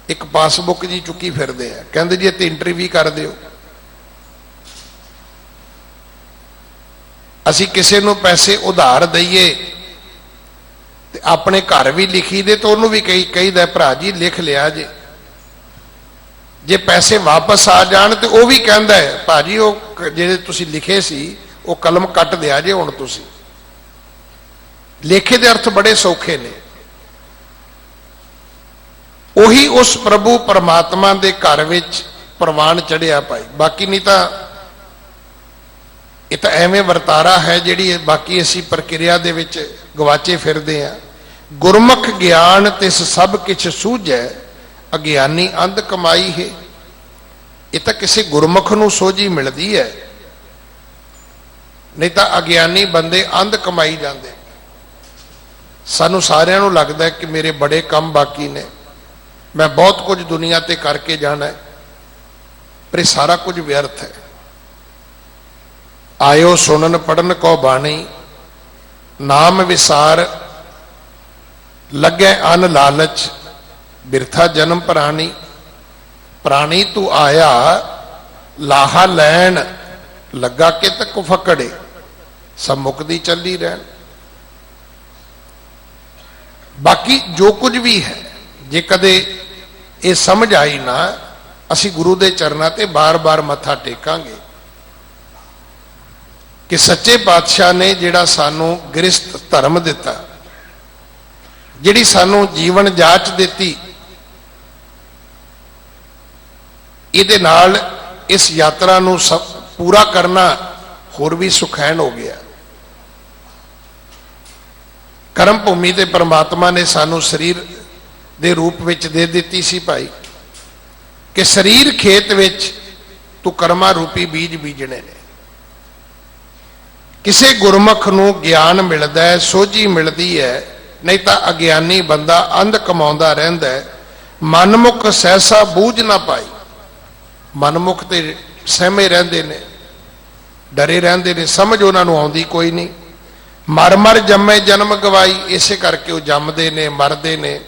[SPEAKER 2] ਇੱਕ ਪਾਸਬੁੱਕ ਜੀ ਚੁੱਕੀ ਫਿਰਦੇ ਆ, ਕਹਿੰਦੇ ਜੀ ਇੱਥੇ ਐਂਟਰੀ ਵੀ ਕਰ ਦਿਓ। ਅਸੀਂ ਕਿਸੇ ਨੂੰ ਪੈਸੇ ਉਧਾਰ ਦਈਏ ਤੇ ਆਪਣੇ ਘਰ ਵੀ ਲਿਖੀ ਦੇ, ਤਾਂ ਉਹਨੂੰ ਵੀ ਕਹੀਦਾ ਭਰਾ ਜੀ ਲਿਖ ਲਿਆ ਜੇ ਪੈਸੇ ਵਾਪਸ ਆ ਜਾਣ ਤੇ ਉਹ ਵੀ ਕਹਿੰਦਾ ਹੈ ਭਾਜੀ ਉਹ ਜਿਹੜੇ ਤੁਸੀਂ ਲਿਖੇ ਸੀ ਉਹ ਕਲਮ ਕੱਟ ਦਿਆ ਜੇ ਹੁਣ ਤੁਸੀਂ। ਲੇਖੇ ਦੇ ਅਰਥ ਬੜੇ ਸੌਖੇ ਨੇ। ਉਹੀ ਉਸ ਪ੍ਰਭੂ ਪਰਮਾਤਮਾ ਦੇ ਘਰ ਵਿੱਚ ਪ੍ਰਵਾਨ ਚੜਿਆ ਭਾਈ। ਬਾਕੀ ਨਹੀਂ ਤਾਂ ਇਹ ਤਾਂ ਐਵੇਂ ਵਰਤਾਰਾ ਹੈ ਜਿਹੜੀ ਬਾਕੀ ਅਸੀਂ ਪ੍ਰਕਿਰਿਆ ਦੇ ਵਿੱਚ ਗਵਾਚੇ ਫਿਰਦੇ ਆ। ਗੁਰਮੁਖ ਗਿਆਨ ਤਿਸ ਸਭ ਕਿਛ ਸੂਝੈ, ਅਗਿਆਨੀ ਅੰਧ ਕਮਾਈ ਹੈ। ਇਹ ਤਾਂ ਕਿਸੇ ਗੁਰਮੁਖ ਨੂੰ ਸੋਝੀ ਮਿਲਦੀ ਹੈ, ਨਹੀਂ ਤਾਂ ਅਗਿਆਨੀ ਬੰਦੇ ਅੰਧ ਕਮਾਈ ਜਾਂਦੇ। ਸਾਨੂੰ ਸਾਰਿਆਂ ਨੂੰ ਲੱਗਦਾ ਕਿ ਮੇਰੇ ਬੜੇ ਕੰਮ ਬਾਕੀ ਨੇ, ਮੈਂ ਬਹੁਤ ਕੁਝ ਦੁਨੀਆ ਤੇ ਕਰਕੇ ਜਾਣਾ ਹੈ, ਪਰ ਇਹ ਸਾਰਾ ਕੁਝ ਵਿਅਰਥ ਹੈ। ਆਇਓ ਸੁਣਨ ਪੜਨ ਕੋ ਬਾਣੀ, ਨਾਮ ਵਿਸਾਰ ਲੱਗੇ ਅਨ ਲਾਲਚ, ਬਿਰਥਾ ਜਨਮ ਪ੍ਰਾਣੀ। ਪ੍ਰਾਣੀ ਤੂੰ ਆਇਆ ਲਾਹਾ ਲੈਣ, ਲੱਗਾ ਕਿ ਤੱਕ ਫਕੜੇ, ਸਭ ਮੁਕਦੀ ਚੱਲੀ ਰਹਿਣ। ਬਾਕੀ ਜੋ ਕੁਝ ਵੀ ਹੈ, ਜੇ ਕਦੇ ਇਹ ਸਮਝ ਆਈ ਨਾ, ਅਸੀਂ ਗੁਰੂ ਦੇ ਚਰਨਾਂ ਤੇ ਬਾਰ-ਬਾਰ ਮੱਥਾ ਟੇਕਾਂਗੇ ਕਿ ਸੱਚੇ ਪਾਤਸ਼ਾਹ ਨੇ ਜਿਹੜਾ ਸਾਨੂੰ ਗ੍ਰਸਥ ਧਰਮ ਦਿੱਤਾ, ਜਿਹੜੀ ਸਾਨੂੰ ਜੀਵਨ ਜਾਚ ਦਿੱਤੀ, ਇਹਦੇ ਨਾਲ ਇਸ ਯਾਤਰਾ ਨੂੰ ਪੂਰਾ ਕਰਨਾ ਹੋਰ ਵੀ ਸੁਖੈਨ ਹੋ ਗਿਆ। ਕਰਮ ਭੂਮੀ ਤੇ ਪਰਮਾਤਮਾ ਨੇ ਸਾਨੂੰ ਸਰੀਰ ਦੇ ਰੂਪ ਵਿੱਚ ਦੇ ਦਿੱਤੀ ਸੀ ਭਾਈ, ਕਿ ਸਰੀਰ ਖੇਤ ਵਿੱਚ ਤੂੰ ਕਰਮਾਂ ਰੂਪੀ ਬੀਜ ਬੀਜਣੇ ਨੇ। ਕਿਸੇ ਗੁਰਮੁਖ ਨੂੰ ਗਿਆਨ ਮਿਲਦਾ ਹੈ, ਸੋਝੀ ਮਿਲਦੀ ਹੈ, ਨਹੀਂ ਤਾਂ ਅਗਿਆਨੀ ਬੰਦਾ ਅੰਧ ਕਮਾਉਂਦਾ ਰਹਿੰਦਾ ਹੈ। ਮਨਮੁਖ ਸਹਿਸਾ ਬੂਝ ਨਾ ਪਾਈ। ਮਨਮੁਖ ਤੇ ਸਹਿਮੇ ਰਹਿੰਦੇ ਨੇ, ਡਰੇ ਰਹਿੰਦੇ ਨੇ, ਸਮਝ ਉਹਨਾਂ ਨੂੰ ਆਉਂਦੀ ਕੋਈ ਨਹੀਂ। ਮਰ ਮਰ ਜੰਮੇ ਜਨਮ ਗਵਾਈ, ਇਸੇ ਕਰਕੇ ਉਹ ਜੰਮਦੇ ਨੇ, ਮਰਦੇ ਨੇ।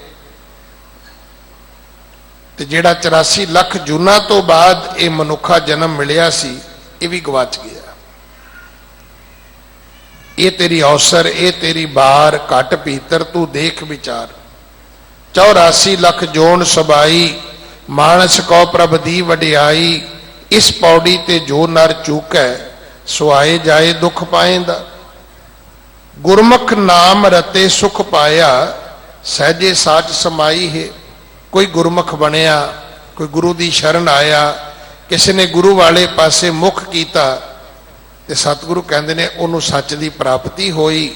[SPEAKER 2] ਤੇ ਜਿਹੜਾ 84 ਲੱਖ ਜੂਨਾਂ ਤੋਂ ਬਾਅਦ ਇਹ ਮਨੁੱਖਾ ਜਨਮ ਮਿਲਿਆ ਸੀ, ਇਹ ਵੀ ਗਵਾਚ ਗਿਆ। ਇਹ ਤੇਰੀ ਅਵਸਰ, ਇਹ ਤੇਰੀ ਬਾਰ, ਘਟ ਭੀਤਰ ਤੂੰ ਦੇਖ ਵਿਚਾਰ। 84 ਲੱਖ ਜੋਨ ਸਬਾਈ, ਮਾਨਸ ਕੋ ਪ੍ਰਭ ਦੀ ਵਡਿਆਈ। ਇਸ ਪੌੜੀ ਤੇ ਜੋ ਨਰ ਚੂਕੈ, ਸੁਆਏ ਜਾਏ ਦੁੱਖ ਪਾਏਂਦਾ। ਗੁਰਮੁਖ ਨਾਮ ਰਤੇ ਸੁਖ ਪਾਇਆ, ਸਹਿਜੇ ਸਾਚ ਸਮਾਈ ਹੈ। ਕੋਈ ਗੁਰਮੁਖ ਬਣਿਆ, ਕੋਈ ਗੁਰੂ ਦੀ ਸ਼ਰਨ ਆਇਆ, ਕਿਸੇ ਨੇ ਗੁਰੂ ਵਾਲੇ ਪਾਸੇ ਮੁਖ ਕੀਤਾ, ਤੇ ਸਤਿਗੁਰੂ ਕਹਿੰਦੇ ਨੇ ਉਹਨੂੰ ਸੱਚ ਦੀ ਪ੍ਰਾਪਤੀ ਹੋਈ,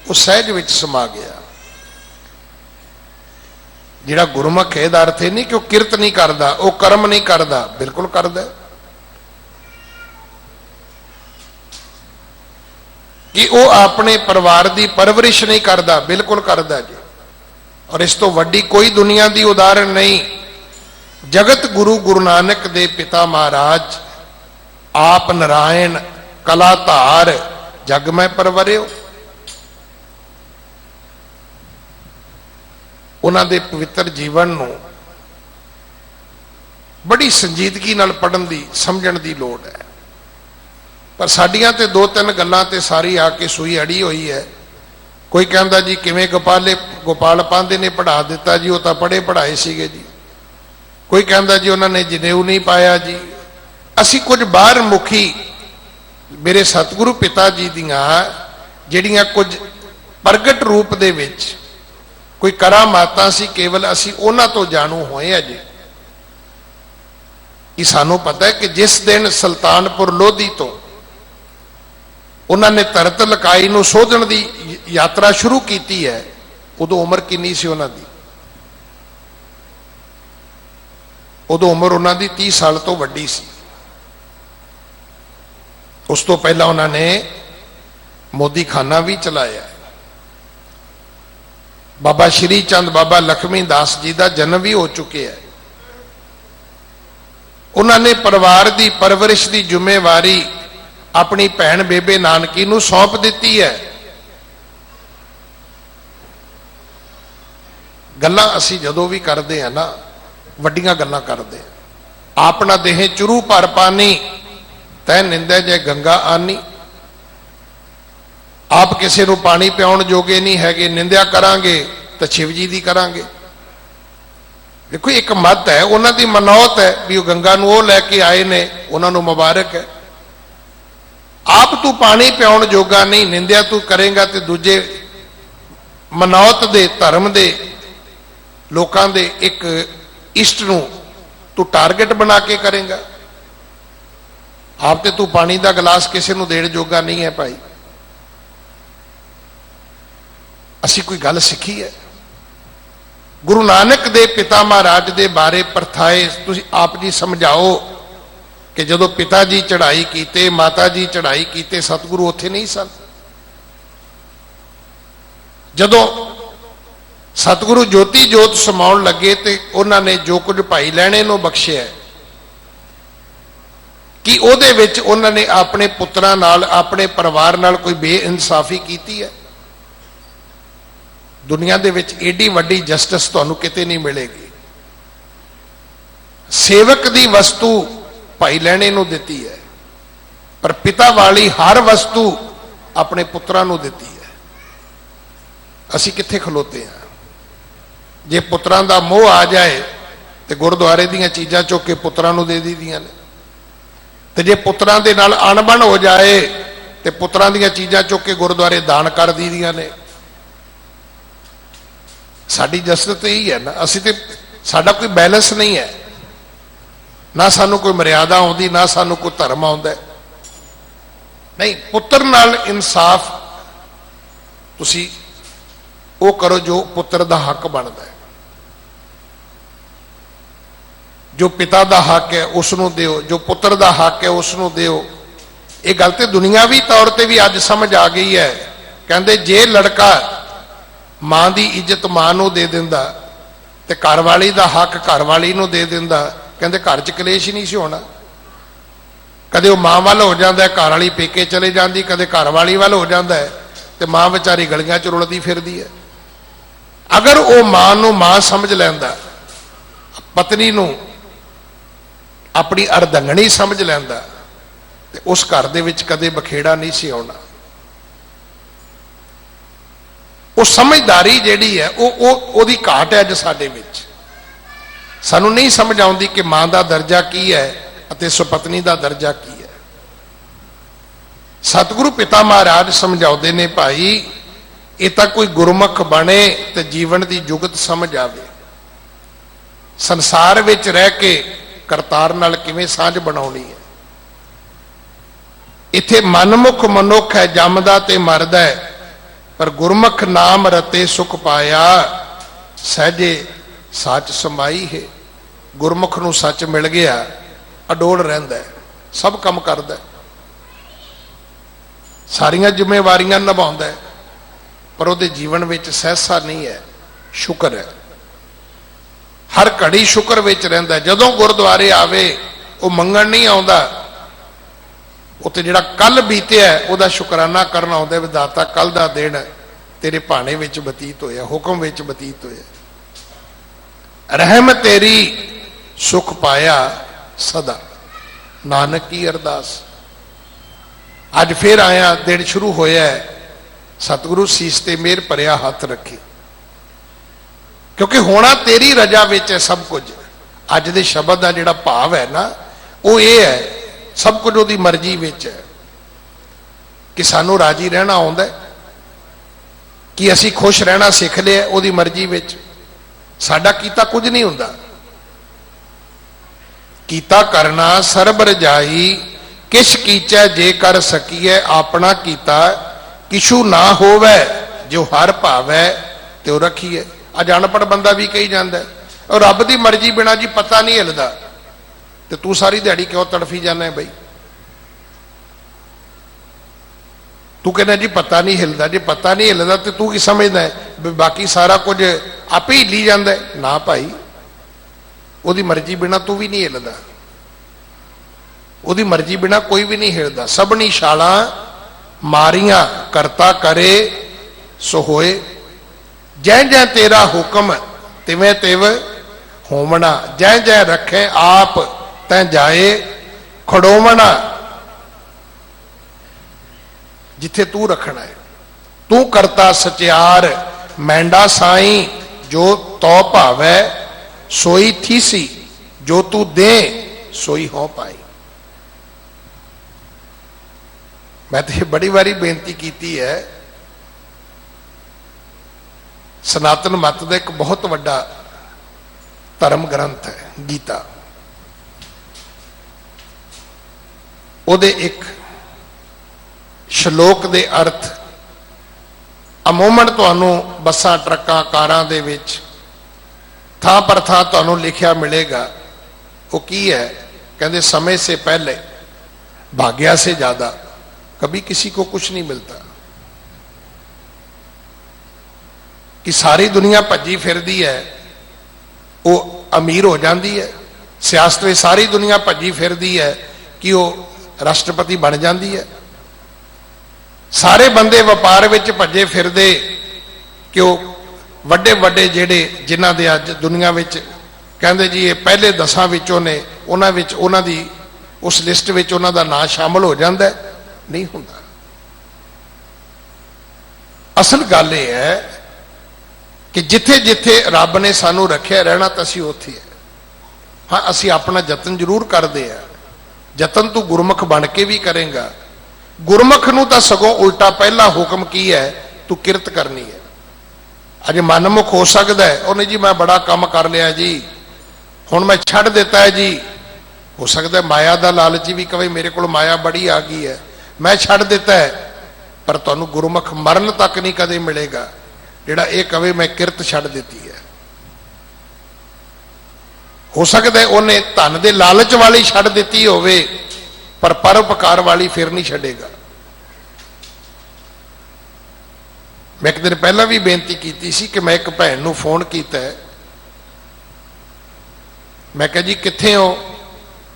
[SPEAKER 2] ਉਹ ਸਹਿਜ ਵਿੱਚ ਸਮਾ ਗਿਆ। ਜਿਹੜਾ ਗੁਰਮੁਖ ਇਹਦਾ ਅਰਥ ਇਹ ਨਹੀਂ ਕਿ ਉਹ ਕਿਰਤ ਨਹੀਂ ਕਰਦਾ, ਉਹ ਕਰਮ ਨਹੀਂ ਕਰਦਾ, ਬਿਲਕੁਲ ਕਰਦਾ। ਕਿ ਉਹ ਆਪਣੇ ਪਰਿਵਾਰ ਦੀ ਪਰਵਰਿਸ਼ ਨਹੀਂ ਕਰਦਾ, ਬਿਲਕੁਲ ਕਰਦਾ ਜੀ। ਔਰ ਇਸ ਤੋਂ ਵੱਡੀ ਕੋਈ ਦੁਨੀਆ ਦੀ ਉਦਾਹਰਣ ਨਹੀਂ। ਜਗਤ ਗੁਰੂ ਗੁਰੂ ਨਾਨਕ ਦੇ ਪਿਤਾ ਮਹਾਰਾਜ ਆਪ ਨਾਰਾਇਣ ਕਲਾ ਧਾਰ ਜਗ ਮੈਂ ਪਰਵਰਿਓ। ਉਹਨਾਂ ਦੇ ਪਵਿੱਤਰ ਜੀਵਨ ਨੂੰ ਬੜੀ ਸੰਜੀਦਗੀ ਨਾਲ ਪੜ੍ਹਨ ਦੀ, ਸਮਝਣ ਦੀ ਲੋੜ ਹੈ। ਪਰ ਸਾਡੀਆਂ ਤੇ ਦੋ ਤਿੰਨ ਗੱਲਾਂ ਤੇ ਸਾਰੀ ਆ ਕੇ ਸੂਈ ਅੜੀ ਹੋਈ ਹੈ। ਕੋਈ ਕਹਿੰਦਾ ਜੀ ਕਿਵੇਂ ਗੋਪਾਲ ਪਾਂਧੇ ਨੇ ਪੜ੍ਹਾ ਦਿੱਤਾ ਜੀ, ਉਹ ਤਾਂ ਪੜ੍ਹੇ ਪੜ੍ਹਾਏ ਸੀਗੇ ਜੀ। ਕੋਈ ਕਹਿੰਦਾ ਜੀ ਉਹਨਾਂ ਨੇ ਜਨੇਊ ਨਹੀਂ ਪਾਇਆ ਜੀ। ਅਸੀਂ ਕੁਝ ਬਾਹਰ ਮੁਖੀ ਮੇਰੇ ਸਤਿਗੁਰੂ ਪਿਤਾ ਜੀ ਦੀਆਂ ਜਿਹੜੀਆਂ ਕੁਝ ਪ੍ਰਗਟ ਰੂਪ ਦੇ ਵਿੱਚ ਕੋਈ ਕਰਾਮਾਤਾਂ ਸੀ, ਕੇਵਲ ਅਸੀਂ ਉਹਨਾਂ ਤੋਂ ਜਾਣੂ ਹੋਏ ਆ ਜੀ। ਕਿ ਸਾਨੂੰ ਪਤਾ ਹੈ ਕਿ ਜਿਸ ਦਿਨ ਸੁਲਤਾਨਪੁਰ ਲੋਧੀ ਤੋਂ ਉਹਨਾਂ ਨੇ ਧਰਤ ਲਕਾਈ ਨੂੰ ਸੋਧਣ ਦੀ ਯਾਤਰਾ ਸ਼ੁਰੂ ਕੀਤੀ ਹੈ, ਉਦੋਂ ਉਮਰ ਕਿੰਨੀ ਸੀ ਉਹਨਾਂ ਦੀ? ਉਦੋਂ ਉਮਰ ਉਹਨਾਂ ਦੀ 30 ਸਾਲ ਤੋਂ ਵੱਡੀ ਸੀ। ਉਸ ਤੋਂ ਪਹਿਲਾਂ ਉਹਨਾਂ ਨੇ ਮੋਦੀ ਖਾਨਾ ਵੀ ਚਲਾਇਆ। ਬਾਬਾ ਸ਼੍ਰੀ ਚੰਦ ਬਾਬਾ ਲਖਮੀ ਦਾਸ ਜੀ ਦਾ ਜਨਮ ਵੀ ਹੋ ਚੁੱਕਿਆ ਹੈ। ਉਹਨਾਂ ਨੇ ਪਰਿਵਾਰ ਦੀ ਪਰਵਰਿਸ਼ ਦੀ ਜ਼ਿੰਮੇਵਾਰੀ ਆਪਣੀ ਭੈਣ ਬੇਬੇ ਨਾਨਕੀ ਨੂੰ ਸੌਂਪ ਦਿੱਤੀ ਹੈ। ਗੱਲਾਂ ਅਸੀਂ ਜਦੋਂ ਵੀ ਕਰਦੇ ਆ ਨਾ, ਵੱਡੀਆਂ ਗੱਲਾਂ ਕਰਦੇ ਆ। ਆਪਣਾ ਦੇਹ ਚੁਰੂ ਭਰ ਪਾਣੀ ਤੈ ਨਿੰਦੈ ਜੇ ਗੰਗਾ ਆਨੀ। ਆਪ ਕਿਸੇ ਨੂੰ ਪਾਣੀ ਪਿਆਉਣ ਜੋਗੇ ਨਹੀਂ ਹੈਗੇ, ਨਿੰਦਿਆ ਕਰਾਂਗੇ ਤਾਂ ਸ਼ਿਵ ਜੀ ਦੀ ਕਰਾਂਗੇ। ਦੇਖੋ ਇੱਕ ਮੱਤ ਹੈ, ਉਹਨਾਂ ਦੀ ਮਨੌਤ ਹੈ ਵੀ ਉਹ ਗੰਗਾ ਨੂੰ ਉਹ ਲੈ ਕੇ ਆਏ ਨੇ, ਉਹਨਾਂ ਨੂੰ ਮੁਬਾਰਕ ਹੈ। ਆਪ ਤੂੰ ਪਾਣੀ ਪਿਆਉਣ ਜੋਗਾ ਨਹੀਂ, ਨਿੰਦਿਆ ਤੂੰ ਕਰੇਗਾ ਤੇ ਦੂਜੇ ਮਨੌਤ ਦੇ ਧਰਮ ਦੇ ਲੋਕਾਂ ਦੇ ਇੱਕ ਇਸ਼ਟ ਨੂੰ ਤੂੰ ਟਾਰਗੇਟ ਬਣਾ ਕੇ ਕਰੇਗਾ। ਆਪ ਤੇ ਤੂੰ ਪਾਣੀ ਦਾ ਗਲਾਸ ਕਿਸੇ ਨੂੰ ਦੇਣ ਜੋਗਾ ਨਹੀਂ ਹੈ ਭਾਈ। ਅਸੀਂ ਕੋਈ ਗੱਲ ਸਿੱਖੀ ਹੈ? ਗੁਰੂ ਨਾਨਕ ਦੇ ਪਿਤਾ ਮਹਾਰਾਜ ਦੇ ਬਾਰੇ ਪਰਥਾਏ ਤੁਸੀਂ ਆਪ ਜੀ ਸਮਝਾਓ ਕਿ ਜਦੋਂ ਪਿਤਾ ਜੀ ਚੜ੍ਹਾਈ ਕੀਤੇ, ਮਾਤਾ ਜੀ ਚੜ੍ਹਾਈ ਕੀਤੇ, ਸਤਿਗੁਰੂ ਉੱਥੇ ਨਹੀਂ ਸਨ। ਜਦੋਂ ਸਤਿਗੁਰੂ ਜੋਤੀ ਜੋਤ ਸਮਾਉਣ ਲੱਗੇ ਤੇ ਉਹਨਾਂ ਨੇ ਜੋ ਕੁਝ ਭਾਈ ਲਹਿਣੇ ਨੂੰ ਬਖਸ਼ਿਆ ਕਿ ਉਹਦੇ ਵਿੱਚ ਉਹਨਾਂ ਨੇ ਆਪਣੇ ਪੁੱਤਰਾਂ ਨਾਲ, ਆਪਣੇ ਪਰਿਵਾਰ ਨਾਲ ਕੋਈ ਬੇਇਨਸਾਫੀ ਕੀਤੀ ਹੈ? ਦੁਨੀਆ ਦੇ ਵਿੱਚ ਏਡੀ ਵੱਡੀ ਜਸਟਿਸ ਤੁਹਾਨੂੰ ਕਿਤੇ ਨਹੀਂ ਮਿਲੇਗੀ। ਸੇਵਕ ਦੀ ਵਸਤੂ ਭਾਈ ਲਹਿਣੇ ਨੂੰ ਦਿੱਤੀ ਹੈ, ਪਰ ਪਿਤਾ ਵਾਲੀ ਹਰ ਵਸਤੂ ਆਪਣੇ ਪੁੱਤਰਾਂ ਨੂੰ ਦਿੱਤੀ ਹੈ। ਅਸੀਂ ਕਿੱਥੇ ਖਲੋਤੇ ਹਾਂ? ਜੇ ਪੁੱਤਰਾਂ ਦਾ ਮੋਹ ਆ ਜਾਏ ਤੇ ਗੁਰਦੁਆਰੇ ਦੀਆਂ ਚੀਜ਼ਾਂ ਚੁੱਕ ਕੇ ਪੁੱਤਰਾਂ ਨੂੰ ਦੇ ਦਿੱਤੀਆਂ ਨੇ, ਤੇ ਜੇ ਪੁੱਤਰਾਂ ਦੇ ਨਾਲ ਅਣਬਣ ਹੋ ਜਾਏ ਤੇ ਪੁੱਤਰਾਂ ਦੀਆਂ ਚੀਜ਼ਾਂ ਚੁੱਕ ਕੇ ਗੁਰਦੁਆਰੇ ਦਾਨ ਕਰ ਦਿੱਤੀਆਂ ਨੇ। ਸਾਡੀ ਜਸਰਤ ਇਹੀ ਹੈ ਨਾ, ਅਸੀਂ ਤੇ ਸਾਡਾ ਕੋਈ ਬੈਲੈਂਸ ਨਹੀਂ ਹੈ, ਨਾ ਸਾਨੂੰ ਕੋਈ ਮਰਿਆਦਾ ਆਉਂਦੀ, ਨਾ ਸਾਨੂੰ ਕੋਈ ਧਰਮ ਆਉਂਦਾ। ਨਹੀਂ, ਪੁੱਤਰ ਨਾਲ ਇਨਸਾਫ ਤੁਸੀਂ ਉਹ ਕਰੋ ਜੋ ਪੁੱਤਰ ਦਾ ਹੱਕ ਬਣਦਾ ਹੈ। ਜੋ ਪਿਤਾ ਦਾ ਹੱਕ ਹੈ ਉਸ ਨੂੰ ਦਿਓ, ਜੋ ਪੁੱਤਰ ਦਾ ਹੱਕ ਹੈ ਉਸ ਨੂੰ ਦਿਓ। ਇਹ ਗੱਲ ਤੇ ਦੁਨਿਆਵੀ ਤੌਰ ਤੇ ਵੀ ਅੱਜ ਸਮਝ ਆ ਗਈ ਹੈ। ਕਹਿੰਦੇ ਜੇ ਲੜਕਾ ਮਾਂ ਦੀ ਇੱਜ਼ਤ ਮਾਂ ਨੂੰ ਦੇ ਦਿੰਦਾ ਤੇ ਘਰਵਾਲੀ ਦਾ ਹੱਕ ਘਰਵਾਲੀ ਨੂੰ ਦੇ ਦਿੰਦਾ, ਕਹਿੰਦੇ ਘਰ 'ਚ ਕਲੇਸ਼ ਹੀ ਨਹੀਂ ਸੀ ਹੋਣਾ। ਕਦੇ ਉਹ ਮਾਂ ਵੱਲ ਹੋ ਜਾਂਦਾ, ਘਰ ਵਾਲੀ ਪੇਕੇ ਚਲੇ ਜਾਂਦੀ, ਕਦੇ ਘਰਵਾਲੀ ਵੱਲ ਹੋ ਜਾਂਦਾ ਹੈ ਤੇ ਮਾਂ ਵਿਚਾਰੀ ਗਲੀਆਂ 'ਚ ਰੁਲਦੀ ਫਿਰਦੀ ਹੈ। ਅਗਰ ਉਹ ਮਾਂ ਨੂੰ ਮਾਂ ਸਮਝ ਲੈਂਦਾ, ਪਤਨੀ ਨੂੰ ਆਪਣੀ ਅਰਧੰਗਣੀ ਸਮਝ ਲੈਂਦਾ, ਤੇ ਉਸ ਘਰ ਦੇ ਵਿੱਚ ਕਦੇ ਬਖੇੜਾ ਨਹੀਂ ਸੀ ਆਉਣਾ। ਉਹ ਸਮਝਦਾਰੀ ਜਿਹੜੀ ਹੈ ਉਹਦੀ ਘਾਟ ਹੈ ਅੱਜ ਸਾਡੇ ਵਿੱਚ। ਸਾਨੂੰ ਨਹੀਂ ਸਮਝ ਆਉਂਦੀ ਕਿ ਮਾਂ ਦਾ ਦਰਜਾ ਕੀ ਹੈ ਅਤੇ ਸੁਪਤਨੀ ਦਾ ਦਰਜਾ ਕੀ ਹੈ। ਸਤਿਗੁਰੂ ਪਿਤਾ ਮਹਾਰਾਜ ਸਮਝਾਉਂਦੇ ਨੇ, ਭਾਈ ਇਹ ਤਾਂ ਕੋਈ ਗੁਰਮੁਖ ਬਣੇ ਤੇ ਜੀਵਨ ਦੀ ਜੁਗਤ ਸਮਝ ਆਵੇ। ਸੰਸਾਰ ਵਿੱਚ ਰਹਿ ਕੇ ਕਰਤਾਰ ਨਾਲ ਕਿਵੇਂ ਸਾਂਝ ਬਣਾਉਣੀ ਹੈ, इत्थे मनमुख मनुख है जमदा ते मरदा है, पर गुरमुख नाम रते सुख पाया, सहजे सच समाई है। गुरमुख नूं सच मिल गया, अडोल रहिंदा है, सब काम करदा है, सारियां जिम्मेवारियां निभाउंदा है, पर उहदे जीवन विच सहसा नहीं है, शुक्र है। हर घड़ी शुक्र विच रहिंदा है। जदों गुरुद्वारे आवे वो मंगण नहीं आउंदा, उत्ते जिहड़ा कल बीतिया है उहदा शुकराना करना आउंदा। विधाता कल दा दिन तेरे भाणे विच बतीत होया, हुक्म विच बतीत होया, रहम तेरी सुख पाया सदा, नानक की अरदास। अज फिर आया, दिन शुरू होया है, सतगुरु सीस ते मेहर भरिया हथ रखी, क्योंकि होना तेरी रजा विच है सब कुछ। अज दे शब्द का जिहड़ा भाव है ना, वो ये है, सब कुछ उसकी मर्जी विच है। कि सानू राजी रहना आउंदा है, कि असी खुश रहना सीख लिया उसकी मर्जी विच, साडा कीता कुछ नहीं हुंदा। कीता करना सरब रजाई, किश कीचै जे कर सकीए, अपना कीता किशु ना होवै, जो हर भावै त्यो रखीए। अज अनपढ़ बंदा भी कही जाता है, और रब की मर्जी बिना जी पता नहीं हिलदा, तो तू सारी दिहाड़ी क्यों तड़फी जाना है बई? तू कहना जी पता नहीं हिलदा, जे पता नहीं हिलदा तो तू की समझदा है बाकी सारा कुछ आप ही हिली जाता है? ना भाई, उसकी मर्जी बिना तू भी नहीं हिलदा, उसकी मर्जी बिना कोई भी नहीं हिलदा। सबनी छालां मारियां करता करे सो होए, जै जै तेरा हुक्म तिवें तिव होमना, जै जै रखे आप तै जाए खड़ोवना। जिथे तू रखना है, तू करता सचियार मैंडा साई, जो तो भावै सोई थीसी, जो तू दे सोई हो पाई। मैं तो बड़ी बारी बेनती की है, सनातन मत का एक बहुत बड़ा धर्म ग्रंथ है गीता, उहदे एक श्लोक दे अर्थ अमूमन तुहानू बसां ट्रकां कारां दे विच थां पर थां तुहानू लिखिया मिलेगा। वो की है? कहते समय से पहले भाग्या से ज्यादा कभी किसी को कुछ नहीं मिलता। कि सारी दुनिया भज्जी फिरदी है, वो अमीर हो जाती है। सियासत में सारी दुनिया भज्जी फिरदी है कि वो राष्ट्रपति बन जाती है। सारे बंदे व्यापार विच भज्जे फिरदे कि वो वड्डे वड्डे जेड़े जिन्हां दे अज दुनिया विच कहंदे जी ये पहले 10 विचों ने, उन्हां विच उन्हां दी उस लिस्ट विच उन्हां दा नाम शामिल हो जाता है? नहीं हुंदा। असल गल यह है कि जिथे जिथे रब ने सानू रखिया रहना तो असी उत्थे है। हाँ, असी अपना जतन जरूर करते हैं, जतन तू गुरमुख बन के भी करेगा। गुरमुख नूं तां सगों उल्टा पहला हुक्म की है, तू किरत करनी है। अज मनमुख हो सकता है, उन्हें जी मैं बड़ा काम कर लिया जी, हुण मैं छड्ड दिता है जी। हो सकता है माया का लालची भी कहे मेरे को माया बड़ी आ गई है, मैं छड्ड दिता है। पर तुहानूं गुरमुख मरण तक नहीं कदे मिलेगा जिहड़ा ये कहे मैं किरत छड्ड दित्ती है। हो सकता है उन्हें धन दे लालच वाली छड्ड दित्ती होवे, पर परोपकार वाली फिर नहीं छड्डेगा। मैं एक दिन पहला भी बेनती की सी कि मैं एक भैन नूं फोन किया है, मैं कहा जी कित्थे हो?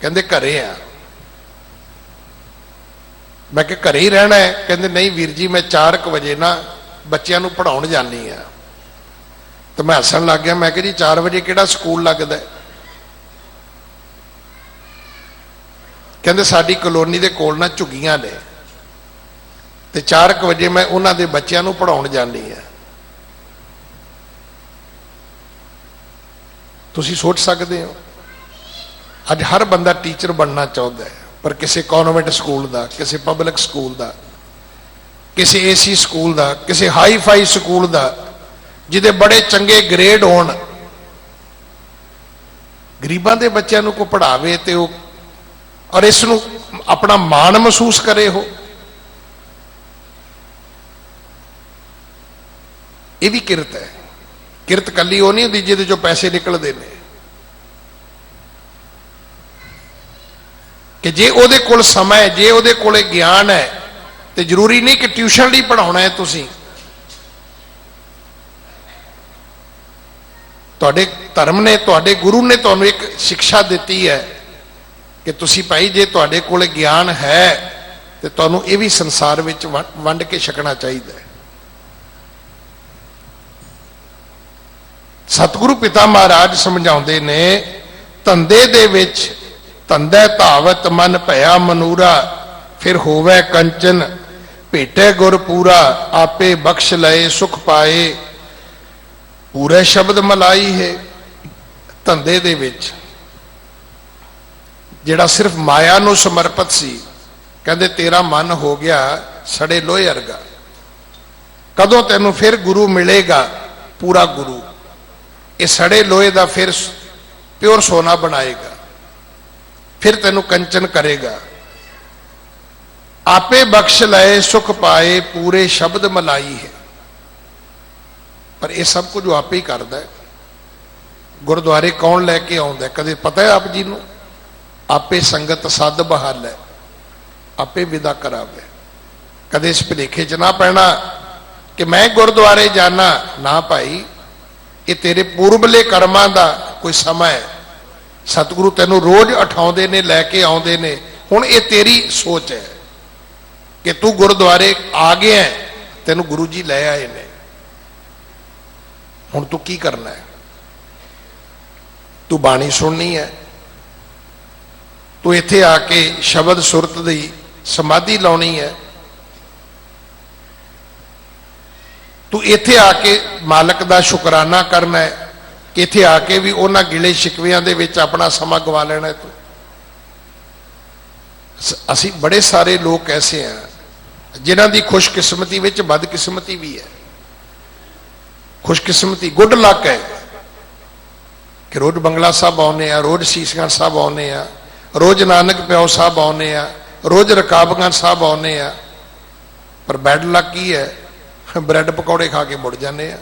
[SPEAKER 2] कहंदे घरे आ। मैं कि घरे ही रहना है? कहंदे नहीं वीर जी मैं 4 बजे ना बच्चों को पढ़ाउण जानी है। तो मैं हसन लग गया, मैं कि जी 4 बजे किहड़ा स्कूल लगदा है? कहंदे साडी कलोनी दे कोल ना झुग्गियां ने, ते 4 बजे मैं उन्हां दे बच्चों को पढ़ाउण जानी है। तुसीं सोच सकते हो, अज हर बंदा टीचर बनना चाहता है, पर किसी कॉन्वेंट स्कूल का, किसी पब्लिक स्कूल का, किसी एसी स्कूल का, किसी हाई फाई स्कूल का, जिदे बड़े चंगे ग्रेड होण, गरीबां दे बच्चों को पढ़ावे ते ਔਰ ਇਸ ਨੂੰ ਆਪਣਾ ਮਾਣ ਮਹਿਸੂਸ ਕਰੇ ਹੋ। ਇਹ ਵੀ ਕਿਰਤ ਹੈ। ਕਿਰਤ ਕੱਲੀ ਉਹ ਨਹੀਂ ਹੁੰਦੀ ਜਿਹਦੇ ਚੋਂ ਪੈਸੇ ਨਿਕਲਦੇ ਨੇ, ਕਿ ਜੇ ਉਹਦੇ ਕੋਲ ਸਮਾਂ ਹੈ, ਜੇ ਉਹਦੇ ਕੋਲੇ ਗਿਆਨ ਹੈ, ਤੇ ਜ਼ਰੂਰੀ ਨਹੀਂ ਕਿ ਟਿਊਸ਼ਨ ਲਈ ਪੜਾਉਣਾ ਹੈ ਤੁਸੀਂ। ਤੁਹਾਡੇ ਧਰਮ ਨੇ, ਤੁਹਾਡੇ ਗੁਰੂ ਨੇ ਤੁਹਾਨੂੰ ਇੱਕ ਸਿੱਖਿਆ ਦਿੱਤੀ ਹੈ ਕਿ ਤੁਸੀਂ ਭਾਈ ਜੇ ਤੁਹਾਡੇ ਕੋਲ ਗਿਆਨ ਹੈ ਤੇ ਤੁਹਾਨੂੰ ਇਹ ਵੀ ਸੰਸਾਰ ਵਿੱਚ ਵੰਡ ਕੇ ਛਕਣਾ ਚਾਹੀਦਾ ਹੈ। ਸਤਿਗੁਰੂ ਪਿਤਾ ਮਹਾਰਾਜ ਸਮਝਾਉਂਦੇ ਨੇ, ਧੰਦੇ ਦੇ ਵਿੱਚ ਧੰਦੇ ਧਾਵਤ ਮਨ ਭਇਆ ਮਨੂਰਾ, ਫਿਰ ਹੋਵੇ ਕੰਚਨ ਭੇਟੇ ਗੁਰ ਪੂਰਾ, ਆਪੇ ਬਖਸ਼ ਲਏ ਸੁਖ ਪਾਏ ਪੂਰੇ ਸ਼ਬਦ ਮਲਾਈ ਹੈ। ਧੰਦੇ ਦੇ ਵਿੱਚ ਜਿਹੜਾ ਸਿਰਫ ਮਾਇਆ ਨੂੰ ਸਮਰਪਿਤ ਸੀ, ਕਹਿੰਦੇ ਤੇਰਾ ਮਨ ਹੋ ਗਿਆ ਸੜੇ ਲੋਹੇ ਵਰਗਾ। ਕਦੋਂ ਤੈਨੂੰ ਫਿਰ ਗੁਰੂ ਮਿਲੇਗਾ, ਪੂਰਾ ਗੁਰੂ, ਇਹ ਸੜੇ ਲੋਹੇ ਦਾ ਫਿਰ ਪਿਓਰ ਸੋਨਾ ਬਣਾਏਗਾ, ਫਿਰ ਤੈਨੂੰ ਕੰਚਨ ਕਰੇਗਾ। ਆਪੇ ਬਖਸ਼ ਲਏ ਸੁਖ ਪਾਏ ਪੂਰੇ ਸ਼ਬਦ ਮਲਾਈ ਹੈ। ਪਰ ਇਹ ਸਭ ਕੁਝ ਆਪੇ ਹੀ ਕਰਦਾ ਹੈ। ਗੁਰਦੁਆਰੇ ਕੌਣ ਲੈ ਕੇ ਆਉਂਦਾ, ਕਦੇ ਪਤਾ ਹੈ ਆਪ ਜੀ ਨੂੰ? ਆਪੇ ਸੰਗਤ ਸੱਦ ਬਹਾਲ ਹੈ, ਆਪੇ ਵਿਦਾ ਕਰਾਵੇ। ਕਦੇ ਇਸ ਭੁਲੇਖੇ 'ਚ ਨਾ ਪੈਣਾ ਕਿ ਮੈਂ ਗੁਰਦੁਆਰੇ ਜਾਣਾ, ਨਾ ਭਾਈ, ਇਹ ਤੇਰੇ ਪੂਰਬਲੇ ਕਰਮਾਂ ਦਾ ਕੋਈ ਸਮਾਂ ਹੈ। ਸਤਿਗੁਰੂ ਤੈਨੂੰ ਰੋਜ਼ ਉਠਾਉਂਦੇ ਨੇ, ਲੈ ਕੇ ਆਉਂਦੇ ਨੇ। ਹੁਣ ਇਹ ਤੇਰੀ ਸੋਚ ਹੈ ਕਿ ਤੂੰ ਗੁਰਦੁਆਰੇ ਆ ਗਿਆ, ਤੈਨੂੰ ਗੁਰੂ ਜੀ ਲੈ ਆਏ ਨੇ, ਹੁਣ ਤੂੰ ਕੀ ਕਰਨਾ ਹੈ? ਤੂੰ ਬਾਣੀ ਸੁਣਨੀ ਹੈ, ਤੂੰ ਇੱਥੇ ਆ ਕੇ ਸ਼ਬਦ ਸੁਰਤ ਦੀ ਸਮਾਧੀ ਲਾਉਣੀ ਹੈ, ਤੂੰ ਇੱਥੇ ਆ ਕੇ ਮਾਲਕ ਦਾ ਸ਼ੁਕਰਾਨਾ ਕਰਨਾ ਹੈ, ਕਿ ਇੱਥੇ ਆ ਕੇ ਵੀ ਉਹਨਾਂ ਗਿਲੇ ਸ਼ਿਕਵਿਆਂ ਦੇ ਵਿੱਚ ਆਪਣਾ ਸਮਾਂ ਗਵਾ ਲੈਣਾ ਤੂੰ। ਅਸੀਂ ਬੜੇ ਸਾਰੇ ਲੋਕ ਐਸੇ ਆ ਜਿਨ੍ਹਾਂ ਦੀ ਖੁਸ਼ਕਿਸਮਤੀ ਵਿੱਚ ਬਦਕਿਸਮਤੀ ਵੀ ਹੈ। ਖੁਸ਼ਕਿਸਮਤੀ ਗੁੱਡ ਲੱਕ ਹੈ ਕਿ ਰੋਜ਼ ਬੰਗਲਾ ਸਾਹਿਬ ਆਉਨੇ ਆ, ਰੋਜ਼ ਸੀਸਗੰਜ ਸਾਹਿਬ ਆਉਨੇ ਆ, ਰੋਜ਼ ਨਾਨਕ ਪਿਓ ਸਾਹਿਬ ਆਉਨੇ ਆ, ਰੋਜ਼ ਰਕਾਬਗੰਜ ਸਾਹਿਬ ਆਉਨੇ ਆ। ਪਰ ਬੈਡ ਲੱਕ ਕੀ ਹੈ? ਬ੍ਰੈਡ ਪਕੌੜੇ ਖਾ ਕੇ ਮੁੜ ਜਾਂਦੇ ਆ।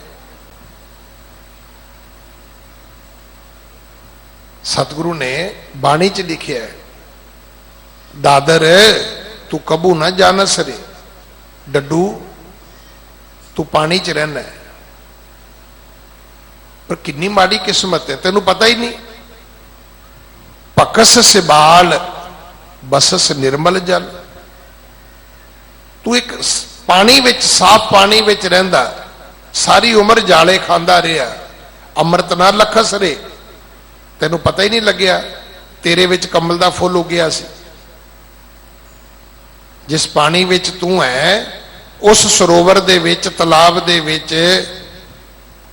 [SPEAKER 2] ਸਤਿਗੁਰੂ ਨੇ ਬਾਣੀ 'ਚ ਲਿਖਿਆ ਹੈ, ਦਾਦਰ ਤੂੰ ਕਬੂ ਨਾ ਜਾਣਸ ਰੇ, ਡੱਡੂ ਤੂੰ ਪਾਣੀ 'ਚ ਰਹਿਣਾ ਹੈ। ਪਰ ਕਿੰਨੀ ਮਾੜੀ ਕਿਸਮਤ ਹੈ, ਤੈਨੂੰ ਪਤਾ ਹੀ ਨਹੀਂ। ਪਕਸ ਸਿਬਾਲ ਬਸਸ ਨਿਰਮਲ ਜਲ, ਤੂੰ ਇੱਕ ਪਾਣੀ ਵਿੱਚ, ਸਾਫ਼ ਪਾਣੀ ਵਿੱਚ ਰਹਿੰਦਾ, ਸਾਰੀ ਉਮਰ ਜਾਲੇ ਖਾਂਦਾ ਰਿਹਾ, ਅੰਮ੍ਰਿਤ ਨਾ ਲਖਸ ਰੇ, ਤੈਨੂੰ ਪਤਾ ਹੀ ਨਹੀਂ ਲੱਗਿਆ ਤੇਰੇ ਵਿੱਚ ਕਮਲ ਦਾ ਫੁੱਲ ਉੱਗਿਆ ਸੀ। ਜਿਸ ਪਾਣੀ ਵਿੱਚ ਤੂੰ ਹੈ, ਉਸ ਸਰੋਵਰ ਦੇ ਵਿੱਚ, ਤਲਾਬ ਦੇ ਵਿੱਚ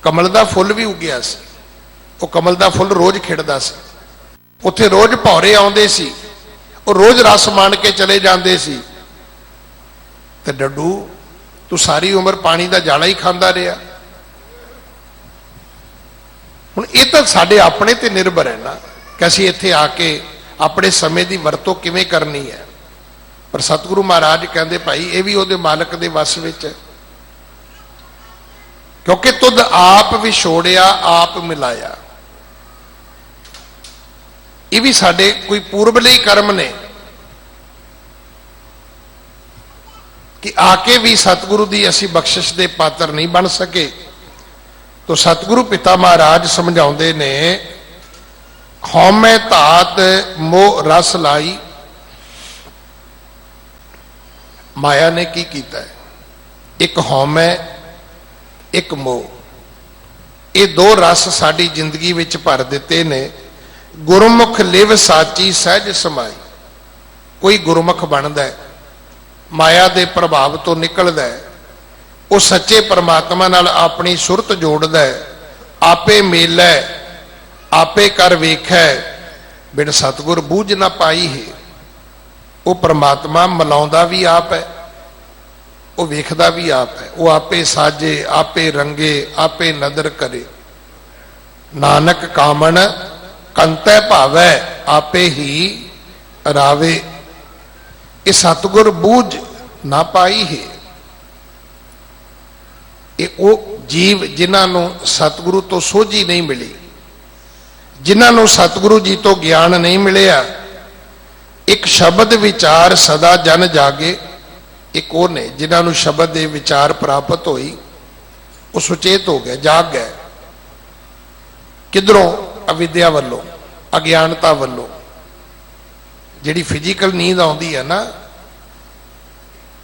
[SPEAKER 2] ਕਮਲ ਦਾ ਫੁੱਲ ਵੀ ਉੱਗਿਆ ਸੀ। ਉਹ ਕਮਲ ਦਾ ਫੁੱਲ ਰੋਜ਼ ਖਿੜਦਾ ਸੀ, ਉੱਥੇ ਰੋਜ਼ ਭੌਰੇ ਆਉਂਦੇ ਸੀ, ਉਹ ਰੋਜ਼ ਰਸ ਮਾਣ ਕੇ ਚਲੇ ਜਾਂਦੇ ਸੀ। ਤੇ ਡੱਡੂ ਤੂੰ ਸਾਰੀ ਉਮਰ ਪਾਣੀ ਦਾ ਜਾਲਾ ਹੀ ਖਾਂਦਾ ਰਿਹਾ। ਹੁਣ ਇਹ ਤਾਂ ਸਾਡੇ ਆਪਣੇ ਤੇ ਨਿਰਭਰ ਹੈ ਨਾ ਕਿ ਅਸੀਂ ਇੱਥੇ ਆ ਕੇ ਆਪਣੇ ਸਮੇਂ ਦੀ ਵਰਤੋਂ ਕਿਵੇਂ ਕਰਨੀ ਹੈ। ਪਰ ਸਤਿਗੁਰੂ ਮਹਾਰਾਜ ਕਹਿੰਦੇ ਭਾਈ ਇਹ ਵੀ ਉਹਦੇ ਮਾਲਕ ਦੇ ਵੱਸ ਵਿੱਚ ਹੈ, ਕਿਉਂਕਿ ਤੁਧ ਆਪ ਵਿਛੋੜਿਆ ਆਪ ਮਿਲਾਇਆ। ਇਹ ਵੀ ਸਾਡੇ ਕੋਈ ਪੂਰਬਲੇ ਹੀ ਕਰਮ ਨੇ ਕਿ ਆ ਕੇ ਵੀ ਸਤਿਗੁਰੂ ਦੀ ਅਸੀਂ ਬਖਸ਼ਿਸ਼ ਦੇ ਪਾਤਰ ਨਹੀਂ ਬਣ ਸਕੇ। ਤੋ ਸਤਿਗੁਰੂ ਪਿਤਾ ਮਹਾਰਾਜ ਸਮਝਾਉਂਦੇ ਨੇ, ਹਉਮੈ ਧਾਤ ਮੋਹ ਰਸ ਲਾਈ। ਮਾਇਆ ਨੇ ਕੀ ਕੀਤਾ ਹੈ? ਇੱਕ ਹਉਮੈ, ਇੱਕ ਮੋਹ, ਇਹ ਦੋ ਰਸ ਸਾਡੀ ਜ਼ਿੰਦਗੀ ਵਿੱਚ ਭਰ ਦਿੱਤੇ ਨੇ। ਗੁਰਮੁਖ ਲਿਵ ਸਾਚੀ ਸਹਿਜ ਸਮਾਈ। ਕੋਈ ਗੁਰਮੁਖ ਬਣਦਾ ਹੈ, ਮਾਇਆ ਦੇ ਪ੍ਰਭਾਵ ਤੋਂ ਨਿਕਲਦਾ ਹੈ, ਉਹ ਸੱਚੇ ਪਰਮਾਤਮਾ ਨਾਲ ਆਪਣੀ ਸੁਰਤ ਜੋੜਦਾ ਹੈ, ਆਪੇ ਮੇਲੈ ਆਪੇ ਕਰ ਵੇਖੈ, ਬਿਨ ਸਤਿਗੁਰ ਬੂਝ ਨਾ ਪਾਈ ਹੈ। ਉਹ ਪਰਮਾਤਮਾ ਮਿਲਾਉਂਦਾ ਵੀ ਆਪ ਹੈ, ਉਹ ਵੇਖਦਾ ਵੀ ਆਪ ਹੈ। ਉਹ ਆਪੇ ਸਾਜੇ, ਆਪੇ ਰੰਗੇ, ਆਪੇ ਨਦਰ ਕਰੇ। ਨਾਨਕ ਕਾਮਣ ਕੰਤੈ ਭਾਵੈ, ਆਪੇ ਹੀ ਰਾਵੇ ਇਹ ਸਤਿਗੁਰ ਬੂਝ ਨਾ ਪਾਈ ਹੈ। ਇਹ ਉਹ ਜੀਵ ਜਿਨ੍ਹਾਂ ਨੂੰ ਸਤਿਗੁਰੂ ਤੋਂ ਸੋਝੀ ਨਹੀਂ ਮਿਲੀ, ਜਿਨ੍ਹਾਂ ਨੂੰ ਸਤਿਗੁਰੂ ਜੀ ਤੋਂ ਗਿਆਨ ਨਹੀਂ ਮਿਲਿਆ। ਇੱਕ ਸ਼ਬਦ ਵਿਚਾਰ ਸਦਾ ਜਨ ਜਾਗੇ, ਇੱਕ ਉਹ ਨੇ ਜਿਨ੍ਹਾਂ ਨੂੰ ਸ਼ਬਦ ਦੇ ਵਿਚਾਰ ਪ੍ਰਾਪਤ ਹੋਈ, ਉਹ ਸੁਚੇਤ ਹੋ ਗਏ, ਜਾਗ ਗਏ। ਕਿਧਰੋਂ? ਅਵਿਦਿਆ ਵੱਲੋਂ, ਅਗਿਆਨਤਾ ਵੱਲੋਂ। ਜਿਹੜੀ ਫਿਜ਼ੀਕਲ ਨੀਂਦ ਆਉਂਦੀ ਹੈ ਨਾ,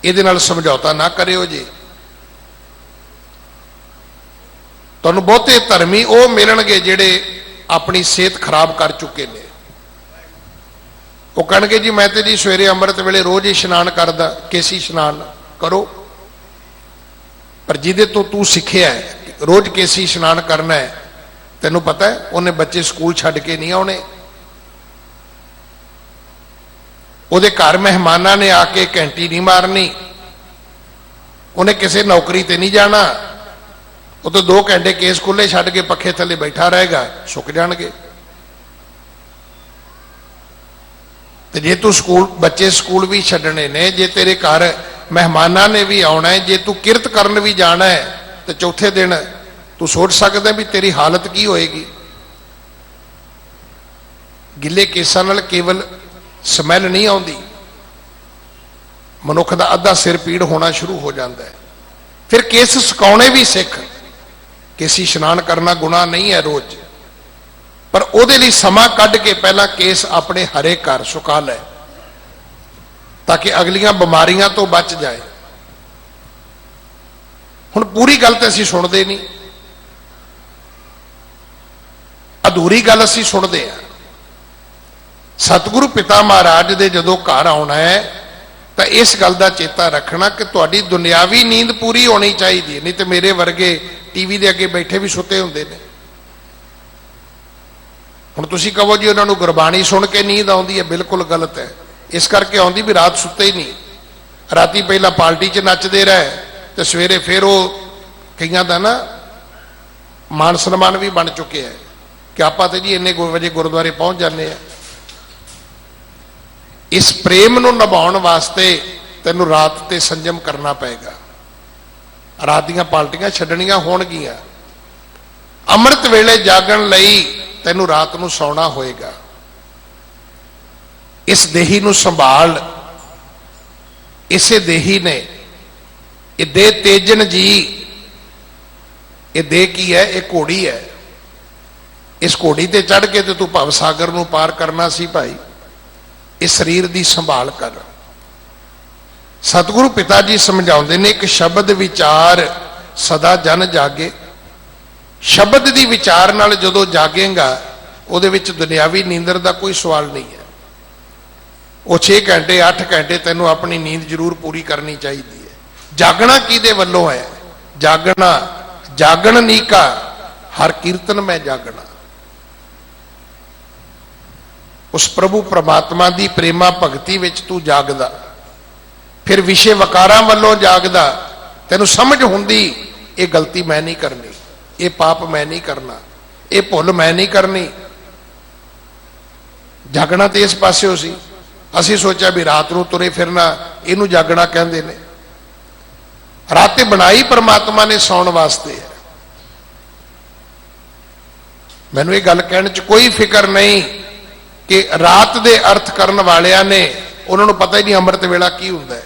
[SPEAKER 2] ਇਹਦੇ ਨਾਲ ਸਮਝੌਤਾ ਨਾ ਕਰਿਓ ਜੀ। ਤੁਹਾਨੂੰ ਬਹੁਤੇ ਧਰਮੀ ਉਹ ਮਿਲਣਗੇ ਜਿਹੜੇ ਆਪਣੀ ਸਿਹਤ ਖਰਾਬ ਕਰ ਚੁੱਕੇ ਨੇ। ਉਹ ਕਹਿਣਗੇ ਜੀ ਮੈਂ ਤੇ ਜੀ ਸਵੇਰੇ ਅੰਮ੍ਰਿਤ ਵੇਲੇ ਰੋਜ਼ ਹੀ ਇਸ਼ਨਾਨ ਕਰਦਾ। ਕੇਸੀ ਇਸ਼ਨਾਨ ਕਰੋ, ਪਰ ਜਿਹਦੇ ਤੋਂ ਤੂੰ ਸਿੱਖਿਆ ਹੈ ਰੋਜ਼ ਕੇਸੀ ਇਸ਼ਨਾਨ ਕਰਨਾ ਹੈ, ਤੈਨੂੰ ਪਤਾ ਹੈ ਉਹਨੇ ਬੱਚੇ ਸਕੂਲ ਛੱਡ ਕੇ ਨਹੀਂ ਆਉਣੇ। ਉਹਦੇ ਘਰ ਮਹਿਮਾਨਾਂ ਨੇ ਆ ਕੇ ਘੰਟੀ ਨਹੀਂ ਮਾਰਨੀ। ਉਹਨੇ ਕਿਸੇ ਨੌਕਰੀ ਤੇ ਨਹੀਂ ਜਾਣਾ। ਉਹ ਤਾਂ 2 ਘੰਟੇ ਕੇਸ ਖੁੱਲੇ ਛੱਡ ਕੇ ਪੱਖੇ ਥੱਲੇ ਬੈਠਾ ਰਹੇਗਾ, ਸੁੱਕ ਜਾਣਗੇ। ਤੇ ਜੇ ਤੂੰ ਬੱਚੇ ਸਕੂਲ ਵੀ ਛੱਡਣੇ ਨੇ, ਜੇ ਤੇਰੇ ਘਰ ਮਹਿਮਾਨਾਂ ਨੇ ਵੀ ਆਉਣਾ ਹੈ, ਜੇ ਤੂੰ ਕਿਰਤ ਕਰਨ ਵੀ ਜਾਣਾ ਹੈ, ਤੇ ਚੌਥੇ ਦਿਨ ਤੂੰ ਸੋਚ ਸਕਦਾ ਵੀ ਤੇਰੀ ਹਾਲਤ ਕੀ ਹੋਏਗੀ। ਗਿੱਲੇ ਕੇਸਾਂ ਨਾਲ ਕੇਵਲ ਸਮੈਲ ਨਹੀਂ ਆਉਂਦੀ, ਮਨੁੱਖ ਦਾ ਅੱਧਾ ਸਿਰ ਪੀੜ ਹੋਣਾ ਸ਼ੁਰੂ ਹੋ ਜਾਂਦਾ ਹੈ। ਫਿਰ ਕੇਸ ਸੁਕਾਉਣੇ ਵੀ ਸਿੱਖ। ਕੇਸੀ ਇਸ਼ਨਾਨ ਕਰਨਾ ਗੁਨਾਹ ਨਹੀਂ ਹੈ ਰੋਜ਼, ਪਰ ਉਹਦੇ ਲਈ ਸਮਾਂ ਕੱਢ ਕੇ ਪਹਿਲਾਂ ਕੇਸ ਆਪਣੇ ਹਰੇ ਕਰ ਸੁਕਾ ਲੈ, ਤਾਂ ਕਿ ਅਗਲੀਆਂ ਬਿਮਾਰੀਆਂ ਤੋਂ ਬਚ ਜਾਏ। ਹੁਣ ਪੂਰੀ ਗੱਲ ਤੇ ਅਸੀਂ ਸੁਣਦੇ ਨਹੀਂ, ਅਧੂਰੀ ਗੱਲ ਅਸੀਂ ਸੁਣਦੇ ਹਾਂ। ਸਤਿਗੁਰੂ ਪਿਤਾ ਮਹਾਰਾਜ ਦੇ ਜਦੋਂ ਘਰ ਆਉਣਾ ਹੈ ਤਾਂ ਇਸ ਗੱਲ ਦਾ ਚੇਤਾ ਰੱਖਣਾ ਕਿ ਤੁਹਾਡੀ ਦੁਨਿਆਵੀ ਨੀਂਦ ਪੂਰੀ ਹੋਣੀ ਚਾਹੀਦੀ ਹੈ। ਨਹੀਂ ਤੇ ਮੇਰੇ ਵਰਗੇ ਟੀਵੀ ਦੇ ਅੱਗੇ ਬੈਠੇ ਵੀ ਸੁੱਤੇ ਹੁੰਦੇ ਨੇ। ਹੁਣ ਤੁਸੀਂ ਕਹੋ ਜੀ ਉਹਨਾਂ ਨੂੰ ਗੁਰਬਾਣੀ ਸੁਣ ਕੇ ਨੀਂਦ ਆਉਂਦੀ ਹੈ, ਬਿਲਕੁਲ ਗਲਤ ਹੈ। ਇਸ ਕਰਕੇ ਆਉਂਦੀ ਵੀ ਰਾਤ ਸੁੱਤੇ ਹੀ ਨਹੀਂ। ਰਾਤੀ ਪਹਿਲਾਂ ਪਾਰਟੀ 'ਚ ਨੱਚਦੇ ਰਹੇ ਤੇ ਸਵੇਰੇ ਫਿਰ ਉਹ ਕਈਆਂ ਦਾ ਨਾ ਮਾਨ ਸਨਮਾਨ ਵੀ ਬਣ ਚੁੱਕਿਆ ਹੈ ਕਿ ਆਪਾਂ ਤੇ ਜੀ ਇੰਨੇ ਵਜੇ ਗੁਰਦੁਆਰੇ ਪਹੁੰਚ ਜਾਂਦੇ ਆ। ਇਸ ਪ੍ਰੇਮ ਨੂੰ ਨਿਭਾਉਣ ਵਾਸਤੇ ਤੈਨੂੰ ਰਾਤ ਤੇ ਸੰਜਮ ਕਰਨਾ ਪਏਗਾ। ਰਾਤ ਦੀਆਂ ਪਾਰਟੀਆਂ ਛੱਡਣੀਆਂ ਹੋਣਗੀਆਂ। ਅੰਮ੍ਰਿਤ ਵੇਲੇ ਜਾਗਣ ਲਈ ਤੈਨੂੰ ਰਾਤ ਨੂੰ ਸੌਣਾ ਹੋਏਗਾ। ਇਸ ਦੇਹੀ ਨੂੰ ਸੰਭਾਲ। ਇਸੇ ਦੇਹੀ ਨੇ ਇਹ ਦੇਹ ਤੇਜਨ ਜੀ, ਇਹ ਦੇਹ ਕੀ ਹੈ? ਇਹ ਘੋੜੀ ਹੈ। ਇਸ ਘੋੜੀ ਤੇ ਚੜ੍ਹ ਕੇ ਤੇ ਤੂੰ ਭਵ ਸਾਗਰ ਨੂੰ ਪਾਰ ਕਰਨਾ ਸੀ ਭਾਈ। ਇਸ ਸਰੀਰ ਦੀ ਸੰਭਾਲ ਕਰ। ਸਤਿਗੁਰੂ ਪਿਤਾ ਜੀ ਸਮਝਾਉਂਦੇ ਨੇ ਕਿ ਸ਼ਬਦ ਵਿਚਾਰ ਸਦਾ ਜਨ ਜਾਗੇ। ਸ਼ਬਦ ਦੀ ਵਿਚਾਰ ਨਾਲ ਜਦੋਂ ਜਾਗੇਗਾ ਉਹਦੇ ਵਿੱਚ ਦੁਨਿਆਵੀ ਨੀਂਦਰ ਦਾ ਕੋਈ ਸਵਾਲ ਨਹੀਂ ਹੈ। ਉਹ 6 ਘੰਟੇ 8 ਘੰਟੇ ਤੈਨੂੰ ਆਪਣੀ ਨੀਂਦ ਜ਼ਰੂਰ ਪੂਰੀ ਕਰਨੀ ਚਾਹੀਦੀ ਹੈ। ਜਾਗਣਾ ਕਿਹਦੇ ਵੱਲੋਂ ਹੈ? ਜਾਗਣਾ ਜਾਗਣ ਨੀਕਾ ਹਰ ਕੀਰਤਨ ਮੈਂ ਜਾਗਣਾ। ਉਸ ਪ੍ਰਭੂ ਪ੍ਰਮਾਤਮਾ ਦੀ ਪ੍ਰੇਮਾ ਭਗਤੀ ਵਿੱਚ ਤੂੰ ਜਾਗਦਾ। ਫਿਰ ਵਿਸ਼ੇ ਵਕਾਰਾਂ ਵੱਲੋਂ ਜਾਗਦਾ। ਤੈਨੂੰ ਸਮਝ ਹੁੰਦੀ ਇਹ ਗਲਤੀ ਮੈਂ ਨਹੀਂ ਕਰਨੀ, ਇਹ ਪਾਪ ਮੈਂ ਨਹੀਂ ਕਰਨਾ, ਇਹ ਭੁੱਲ ਮੈਂ ਨਹੀਂ ਕਰਨੀ। ਜਾਗਣਾ ਤੇ ਇਸ ਪਾਸਿਓ ਸੀ। ਅਸੀਂ ਸੋਚਿਆ ਵੀ ਰਾਤ ਨੂੰ ਤੁਰੇ ਫਿਰਨਾ ਇਹਨੂੰ ਜਾਗਣਾ ਕਹਿੰਦੇ ਨੇ। ਰਾਤ ਤੇ ਬਣਾਈ ਪ੍ਰਮਾਤਮਾ ਨੇ ਸੌਣ ਵਾਸਤੇ ਹੈ। ਮੈਨੂੰ ਇਹ ਗੱਲ ਕਹਿਣ 'ਚ ਕੋਈ ਫਿਕਰ ਨਹੀਂ ਕਿ ਰਾਤ ਦੇ ਅਰਥ ਕਰਨ ਵਾਲਿਆਂ ਨੇ, ਉਹਨਾਂ ਨੂੰ ਪਤਾ ਹੀ ਨਹੀਂ ਅੰਮ੍ਰਿਤ ਵੇਲਾ ਕੀ ਹੁੰਦਾ ਹੈ।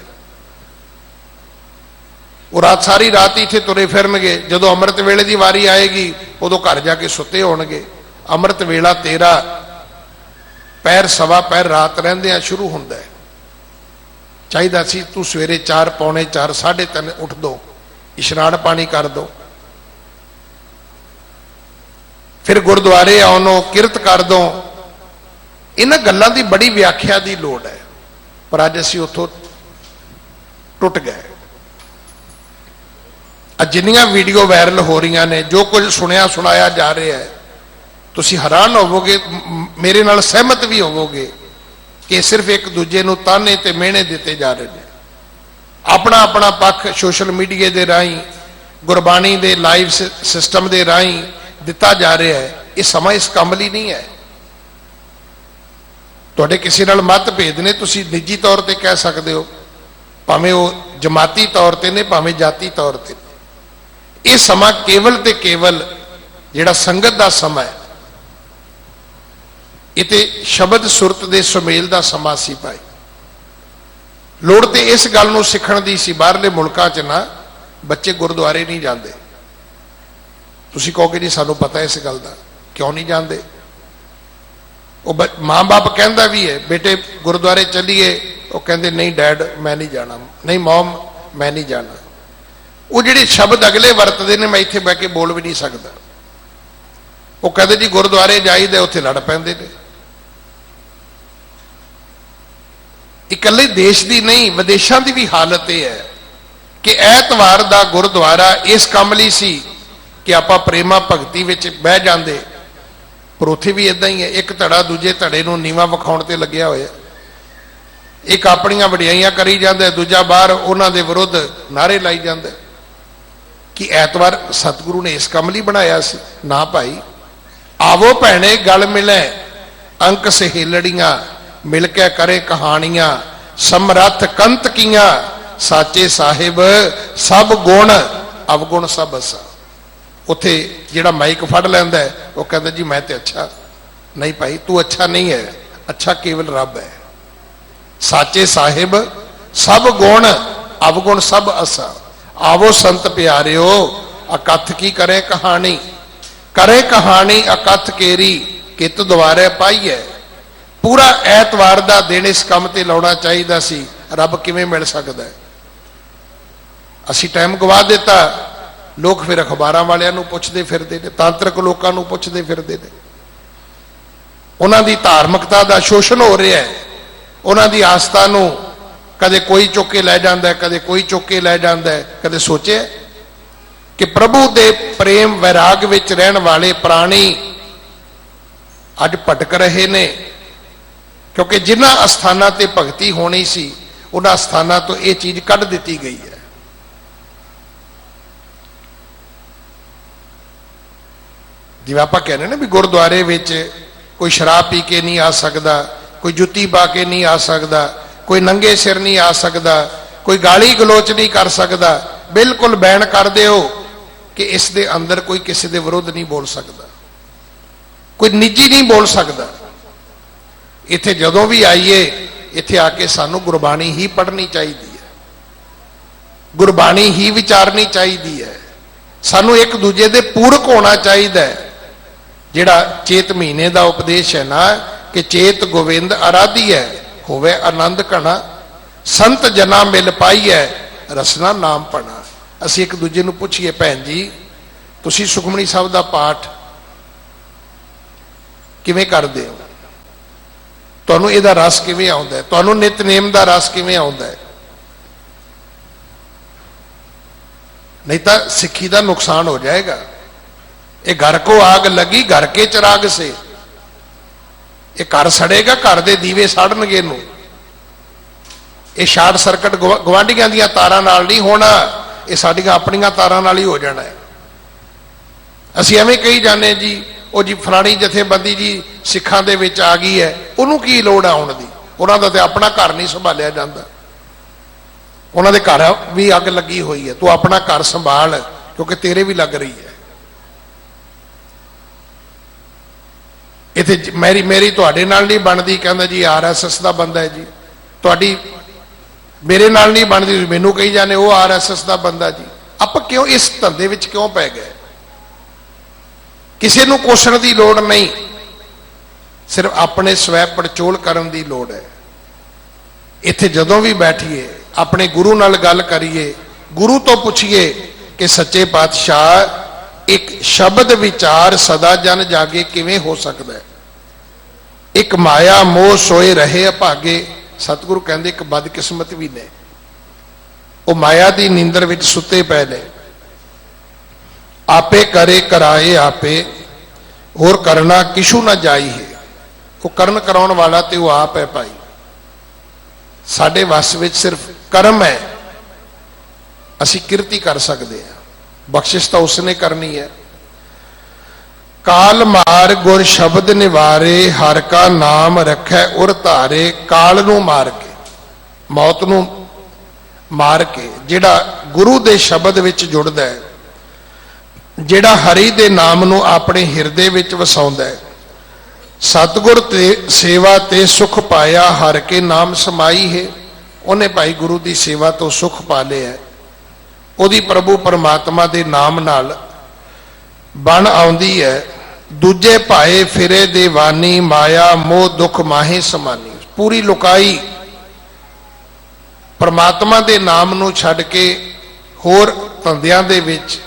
[SPEAKER 2] ਉਹ ਰਾਤ ਸਾਰੀ ਰਾਤ ਹੀ ਇੱਥੇ ਤੁਰੇ ਫਿਰਨਗੇ। ਜਦੋਂ ਅੰਮ੍ਰਿਤ ਵੇਲੇ ਦੀ ਵਾਰੀ ਆਏਗੀ ਉਦੋਂ ਘਰ ਜਾ ਕੇ ਸੁੱਤੇ ਹੋਣਗੇ। ਅੰਮ੍ਰਿਤ ਵੇਲਾ ਤੇਰਾ ਪੈਰ ਸਵਾ ਪੈਰ ਰਾਤ ਰਹਿੰਦਿਆਂ ਸ਼ੁਰੂ ਹੁੰਦਾ ਹੈ। ਚਾਹੀਦਾ ਸੀ ਤੂੰ ਸਵੇਰੇ 4 ਪੌਣੇ 4 3:30 ਉੱਠ ਦੋ, ਇਸ਼ਨਾਨ ਪਾਣੀ ਕਰ ਦੋ, ਫਿਰ ਗੁਰਦੁਆਰੇ ਆਉਣੋ ਕਿਰਤ ਕਰ ਦੋ। ਇਹਨਾਂ ਗੱਲਾਂ ਦੀ ਬੜੀ ਵਿਆਖਿਆ ਦੀ ਲੋੜ ਹੈ, ਪਰ ਅੱਜ ਅਸੀਂ ਉੱਥੋਂ ਟੁੱਟ ਗਏ। ਅੱਜ ਜਿੰਨੀਆਂ ਵੀਡੀਓ ਵਾਇਰਲ ਹੋ ਰਹੀਆਂ ਨੇ, ਜੋ ਕੁਝ ਸੁਣਿਆ ਸੁਣਾਇਆ ਜਾ ਰਿਹਾ ਹੈ, ਤੁਸੀਂ ਹੈਰਾਨ ਹੋਵੋਗੇ, ਮੇਰੇ ਨਾਲ ਸਹਿਮਤ ਵੀ ਹੋਵੋਗੇ ਕਿ ਸਿਰਫ ਇੱਕ ਦੂਜੇ ਨੂੰ ਤਾਨੇ ਤੇ ਮਿਹਣੇ ਦਿੱਤੇ ਜਾ ਰਹੇ ਨੇ। ਆਪਣਾ ਆਪਣਾ ਪੱਖ ਸੋਸ਼ਲ ਮੀਡੀਆ ਦੇ ਰਾਹੀਂ, ਗੁਰਬਾਣੀ ਦੇ ਲਾਈਵ ਸਿਸਟਮ ਦੇ ਰਾਹੀਂ ਦਿੱਤਾ ਜਾ ਰਿਹਾ ਹੈ। ਇਹ ਸਮਾਂ ਇਸ ਕੰਮ ਲਈ ਨਹੀਂ ਹੈ। ਤੁਹਾਡੇ ਕਿਸੇ ਨਾਲ ਮਤਭੇਦ ਨੇ, ਤੁਸੀਂ ਨਿੱਜੀ ਤੌਰ ਤੇ ਕਹਿ ਸਕਦੇ ਹੋ, ਭਾਵੇਂ ਉਹ ਜਮਾਤੀ ਤੌਰ ਤੇ ਨੇ ਭਾਵੇਂ ਜਾਤੀ ਤੌਰ ਤੇ। ਇਹ ਸਮਾਂ ਕੇਵਲ ਤੇ ਕੇਵਲ ਜਿਹੜਾ ਸੰਗਤ ਦਾ ਸਮਾਂ ਹੈ, ਇਹ ਤੇ ਸ਼ਬਦ ਸੁਰਤ ਦੇ ਸੁਮੇਲ ਦਾ ਸਮਾਂ ਸੀ ਭਾਈ। ਲੋੜ ਤੇ ਇਸ ਗੱਲ ਨੂੰ ਸਿੱਖਣ ਦੀ ਸੀ। ਬਾਹਰਲੇ ਮੁਲਕਾਂ 'ਚ ਨਾ ਬੱਚੇ ਗੁਰਦੁਆਰੇ ਨਹੀਂ ਜਾਂਦੇ। ਤੁਸੀਂ ਕਹੋਗੇ ਜੀ ਸਾਨੂੰ ਪਤਾ ਇਸ ਗੱਲ ਦਾ, ਕਿਉਂ ਨਹੀਂ ਜਾਂਦੇ? ਉਹ ਮਾਂ-ਬਾਪ ਕਹਿੰਦਾ ਵੀ ਹੈ ਬੇਟੇ ਗੁਰਦੁਆਰੇ ਚੱਲੀਏ, ਉਹ ਕਹਿੰਦੇ ਨਹੀਂ ਡੈਡ ਮੈਂ ਨਹੀਂ ਜਾਣਾ, ਨਹੀਂ ਮਮ ਮੈਂ ਨਹੀਂ ਜਾਣਾ। ਉਹ ਜਿਹੜੇ ਸ਼ਬਦ ਅਗਲੇ ਵਰਤਦੇ ਨੇ ਮੈਂ ਇੱਥੇ ਬਹਿ ਕੇ ਬੋਲ ਵੀ ਨਹੀਂ ਸਕਦਾ। ਉਹ ਕਹਿੰਦੇ ਜੀ ਗੁਰਦੁਆਰੇ ਜਾਈਦਾ, ਉੱਥੇ ਲੜ ਪੈਂਦੇ ਨੇ। ਇਕੱਲੇ ਦੇਸ਼ ਦੀ ਨਹੀਂ ਵਿਦੇਸ਼ਾਂ ਦੀ ਵੀ ਹਾਲਤ ਇਹ ਹੈ ਕਿ ਐਤਵਾਰ ਦਾ ਗੁਰਦੁਆਰਾ ਇਸ ਕੰਮ ਲਈ ਸੀ ਕਿ ਆਪਾਂ ਪ੍ਰੇਮਾ ਭਗਤੀ ਵਿੱਚ ਬਹਿ ਜਾਂਦੇ, ਪਰ ਉੱਥੇ ਵੀ ਇਦਾਂ ਹੀ ਹੈ। ਇੱਕ ਧੜਾ ਦੂਜੇ ਧੜੇ ਨੂੰ ਨੀਵਾਂ ਵਿਖਾਉਣ ਤੇ ਲੱਗਿਆ ਹੋਇਆ। ਇੱਕ ਆਪਣੀਆਂ ਵਡਿਆਈਆਂ ਕਰੀ ਜਾਂਦਾ, ਦੂਜਾ ਬਾਹਰ ਉਹਨਾਂ ਦੇ ਵਿਰੁੱਧ ਨਾਅਰੇ ਲਾਈ ਜਾਂਦਾ। ਕਿ ਐਤਵਾਰ ਸਤਿਗੁਰੂ ਨੇ ਇਸ ਕੰਮ ਲਈ ਬਣਾਇਆ ਸੀ? ਨਾ ਭਾਈ। ਆਵੋ ਭੈਣੇ ਗਲ ਮਿਲੇ ਅੰਕ ਸਹੇਲੜੀਆਂ, ਮਿਲ ਕੇ ਕਰੇ ਕਹਾਣੀਆਂ, ਸਮਰੱਥ ਕੰਤ ਕੀਆਂ, ਸਾਚੇ ਸਾਹਿਬ ਸਭ ਗੁਣ ਅਵਗੁਣ ਸਭ ਅਸਾ। ਉੱਥੇ ਜਿਹੜਾ ਮਾਈਕ ਫੜ ਲੈਂਦਾ ਉਹ ਕਹਿੰਦਾ ਜੀ ਮੈਂ ਤੇ ਅੱਛਾ। ਨਹੀਂ ਭਾਈ, ਤੂੰ ਅੱਛਾ ਨਹੀਂ ਹੈ, ਅੱਛਾ ਕੇਵਲ ਰੱਬ ਹੈ। ਸਾਚੇ ਸਾਹਿਬ ਸਭ ਗੁਣ ਅਵਗੁਣ ਸਭ ਅਸਾ। ਆਵੋ ਸੰਤ ਪਿਆਰਿਓ ਅਕਥ ਕੀ ਕਰੇ ਕਹਾਣੀ, ਕਰੇ ਕਹਾਣੀ ਅਕਥ ਕੇਰੀ, ਕਿਤ ਦੁਆਰੇ ਪਾਈਐ। ਪੂਰਾ ਐਤਵਾਰ ਦਾ ਦਿਨ ਇਸ ਕੰਮ ਤੇ ਲਾਉਣਾ ਚਾਹੀਦਾ ਸੀ। ਰੱਬ ਕਿਵੇਂ ਮਿਲ ਸਕਦਾ ਹੈ? ਅਸੀਂ ਟਾਈਮ ਗਵਾ ਦਿੱਤਾ। ਲੋਕ ਫਿਰ ਅਖਬਾਰਾਂ ਵਾਲਿਆਂ ਨੂੰ ਪੁੱਛਦੇ ਫਿਰਦੇ ਨੇ, ਤਾਂਤਰਿਕ ਲੋਕਾਂ ਨੂੰ ਪੁੱਛਦੇ ਫਿਰਦੇ ਨੇ। ਉਹਨਾਂ ਦੀ ਧਾਰਮਿਕਤਾ ਦਾ ਸ਼ੋਸ਼ਣ ਹੋ ਰਿਹਾ ਹੈ। ਉਹਨਾਂ ਦੀ ਆਸਥਾ ਨੂੰ ਕਦੇ ਕੋਈ ਚੁੱਕ ਕੇ ਲੈ ਜਾਂਦਾ, ਕਦੇ ਕੋਈ ਚੁੱਕ ਕੇ ਲੈ ਜਾਂਦਾ। ਕਦੇ ਸੋਚਿਆ ਕਿ ਪ੍ਰਭੂ ਦੇ ਪ੍ਰੇਮ ਵੈਰਾਗ ਵਿੱਚ ਰਹਿਣ ਵਾਲੇ ਪ੍ਰਾਣੀ ਅੱਜ ਭਟਕ ਰਹੇ ਨੇ, ਕਿਉਂਕਿ ਜਿਨ੍ਹਾਂ ਅਸਥਾਨਾਂ ਤੇ ਭਗਤੀ ਹੋਣੀ ਸੀ ਉਹਨਾਂ ਅਸਥਾਨਾਂ ਤੋਂ ਇਹ ਚੀਜ਼ ਕੱਢ ਦਿੱਤੀ ਗਈ ਹੈ। ਜਿਵੇਂ ਆਪਾਂ ਕਹਿੰਦੇ ਨੇ ਵੀ ਗੁਰਦੁਆਰੇ ਵਿੱਚ ਕੋਈ ਸ਼ਰਾਬ ਪੀ ਕੇ ਨਹੀਂ ਆ ਸਕਦਾ, ਕੋਈ ਜੁੱਤੀ ਪਾ ਕੇ ਨਹੀਂ ਆ ਸਕਦਾ, ਕੋਈ ਨੰਗੇ ਸਿਰ ਨਹੀਂ ਆ ਸਕਦਾ, ਕੋਈ ਗਾਲੀ ਗਲੋਚ ਨਹੀਂ ਕਰ ਸਕਦਾ। ਬਿਲਕੁਲ ਬੈਨ ਕਰ ਦਿਓ ਕਿ ਇਸ ਦੇ ਅੰਦਰ ਕੋਈ ਕਿਸੇ ਦੇ ਵਿਰੁੱਧ ਨਹੀਂ ਬੋਲ ਸਕਦਾ, ਕੋਈ ਨਿੱਜੀ ਨਹੀਂ ਬੋਲ ਸਕਦਾ। ਇੱਥੇ ਜਦੋਂ ਵੀ ਆਈਏ, ਇੱਥੇ ਆ ਕੇ ਸਾਨੂੰ ਗੁਰਬਾਣੀ ਹੀ ਪੜ੍ਹਨੀ ਚਾਹੀਦੀ ਹੈ, ਗੁਰਬਾਣੀ ਹੀ ਵਿਚਾਰਨੀ ਚਾਹੀਦੀ ਹੈ। ਸਾਨੂੰ ਇੱਕ ਦੂਜੇ ਦੇ ਪੂਰਕ ਹੋਣਾ ਚਾਹੀਦਾ ਹੈ। ਜਿਹੜਾ ਚੇਤ ਮਹੀਨੇ ਦਾ ਉਪਦੇਸ਼ ਹੈ ਨਾ ਕਿ ਚੇਤ ਗੋਵਿੰਦ ਅਰਾਧੀ ਹੈ, ਹੋਵੇ ਆਨੰਦ ਘਣਾ, ਸੰਤ ਜਨਾ ਮਿਲ ਪਾਈਐ, ਰਸਨਾ ਨਾਮ ਪਣਾ। ਅਸੀਂ ਇੱਕ ਦੂਜੇ ਨੂੰ ਪੁੱਛੀਏ, ਭੈਣ ਜੀ ਤੁਸੀਂ ਸੁਖਮਨੀ ਸਾਹਿਬ ਦਾ ਪਾਠ ਕਿਵੇਂ ਕਰਦੇ ਹੋ? ਤੁਹਾਨੂੰ ਇਹਦਾ ਰਸ ਕਿਵੇਂ ਆਉਂਦਾ ਹੈ? ਤੁਹਾਨੂੰ ਨਿਤਨੇਮ ਦਾ ਰਸ ਕਿਵੇਂ ਆਉਂਦਾ ਹੈ? नहीं तो सिक्खी का नुकसान हो जाएगा। ये घर को आग लगी घर के चिराग से, ये घर सड़ेगा घर के दीवे साड़नगे नूं। ये शार्ट सर्किट गवांढियां दी तारां नाल नहीं होना, ये साडियां अपनियां तारां नाल ही हो जाना है। असीं एवें कही जाने जी वो जी फलानी जथेबंदी जी सिखां दे विच आ गई है, उन्होंने की लोड़ आउण दी, उन्हां दा ते अपना घर नहीं संभालिया जांदा, उन्हां दे घर भी अग लगी हुई है, तू अपना घर संभाल क्योंकि तेरे भी लग रही है। इत्थे मेरी मेरी तुहाडे नाल नहीं बनदी, कहंदा जी RSS दा बंदा है जी, तुहाडी मेरे नाल नहीं बनदी, मैनू कही जाने वो RSS दा बंदा जी। आप क्यों इस धंधे विच क्यों पै गए? किसी नूं कोसण दी लोड़ नहीं, सिर्फ अपने स्वै पड़चोल करन दी लोड़ है। इत्थे जदों भी बैठिए अपने गुरु नाल गल करिए, गुरु तो पूछिए कि सच्चे पातशाह एक शब्द विचार सदा जन जागे किवें हो सकता है? एक माया मोह सोए रहे अभागे। सतगुरु कहते एक बदकिस्मत भी ने, वो माया की नींदर विच सुते पे ने। आपे करे कराए आपे, होर करना किशू ना जाई है। वो करन कराउण वाला ते वो आप है भाई, साडे वस विच सिर्फ कर्म है, असी किरती कर सकते हैं, बख्शिश तो उसने करनी है। ਕਾਲ ਮਾਰ ਗੁਰ ਸ਼ਬਦ ਨਿਵਾਰੇ, ਹਰ ਕਾ ਨਾਮ ਰੱਖੈ ਉਰ ਧਾਰੇ। ਕਾਲ ਨੂੰ ਮਾਰ ਕੇ, ਮੌਤ ਨੂੰ ਮਾਰ ਕੇ ਜਿਹੜਾ ਗੁਰੂ ਦੇ ਸ਼ਬਦ ਵਿੱਚ ਜੁੜਦਾ ਹੈ, ਜਿਹੜਾ ਹਰੀ ਦੇ ਨਾਮ ਨੂੰ ਆਪਣੇ ਹਿਰਦੇ ਵਿੱਚ ਵਸਾਉਂਦਾ ਹੈ, ਸਤਿਗੁਰ ਤੇ ਸੇਵਾ ਤੇ ਸੁਖ ਪਾਇਆ, ਹਰ ਕੇ ਨਾਮ ਸਮਾਈ ਹੈ। ਉਹਨੇ ਭਾਈ ਗੁਰੂ ਦੀ ਸੇਵਾ ਤੋਂ ਸੁਖ ਪਾ ਲਿਆ, ਉਹਦੀ ਪ੍ਰਭੂ ਪਰਮਾਤਮਾ ਦੇ ਨਾਮ ਨਾਲ ਬਣ ਆਉਂਦੀ ਹੈ। ਦੂਜੇ ਭਾਏ ਫਿਰੇ ਦੇਵਾਨੀ, ਮਾਇਆ ਮੋਹ ਦੁਖ ਮਾਹੇ ਸਮਾਨੀ। ਪੂਰੀ ਲੁਕਾਈ ਪਰਮਾਤਮਾ ਦੇ ਨਾਮ ਨੂੰ ਛੱਡ ਕੇ ਹੋਰ ਧੰਦਿਆਂ ਦੇ ਵਿੱਚ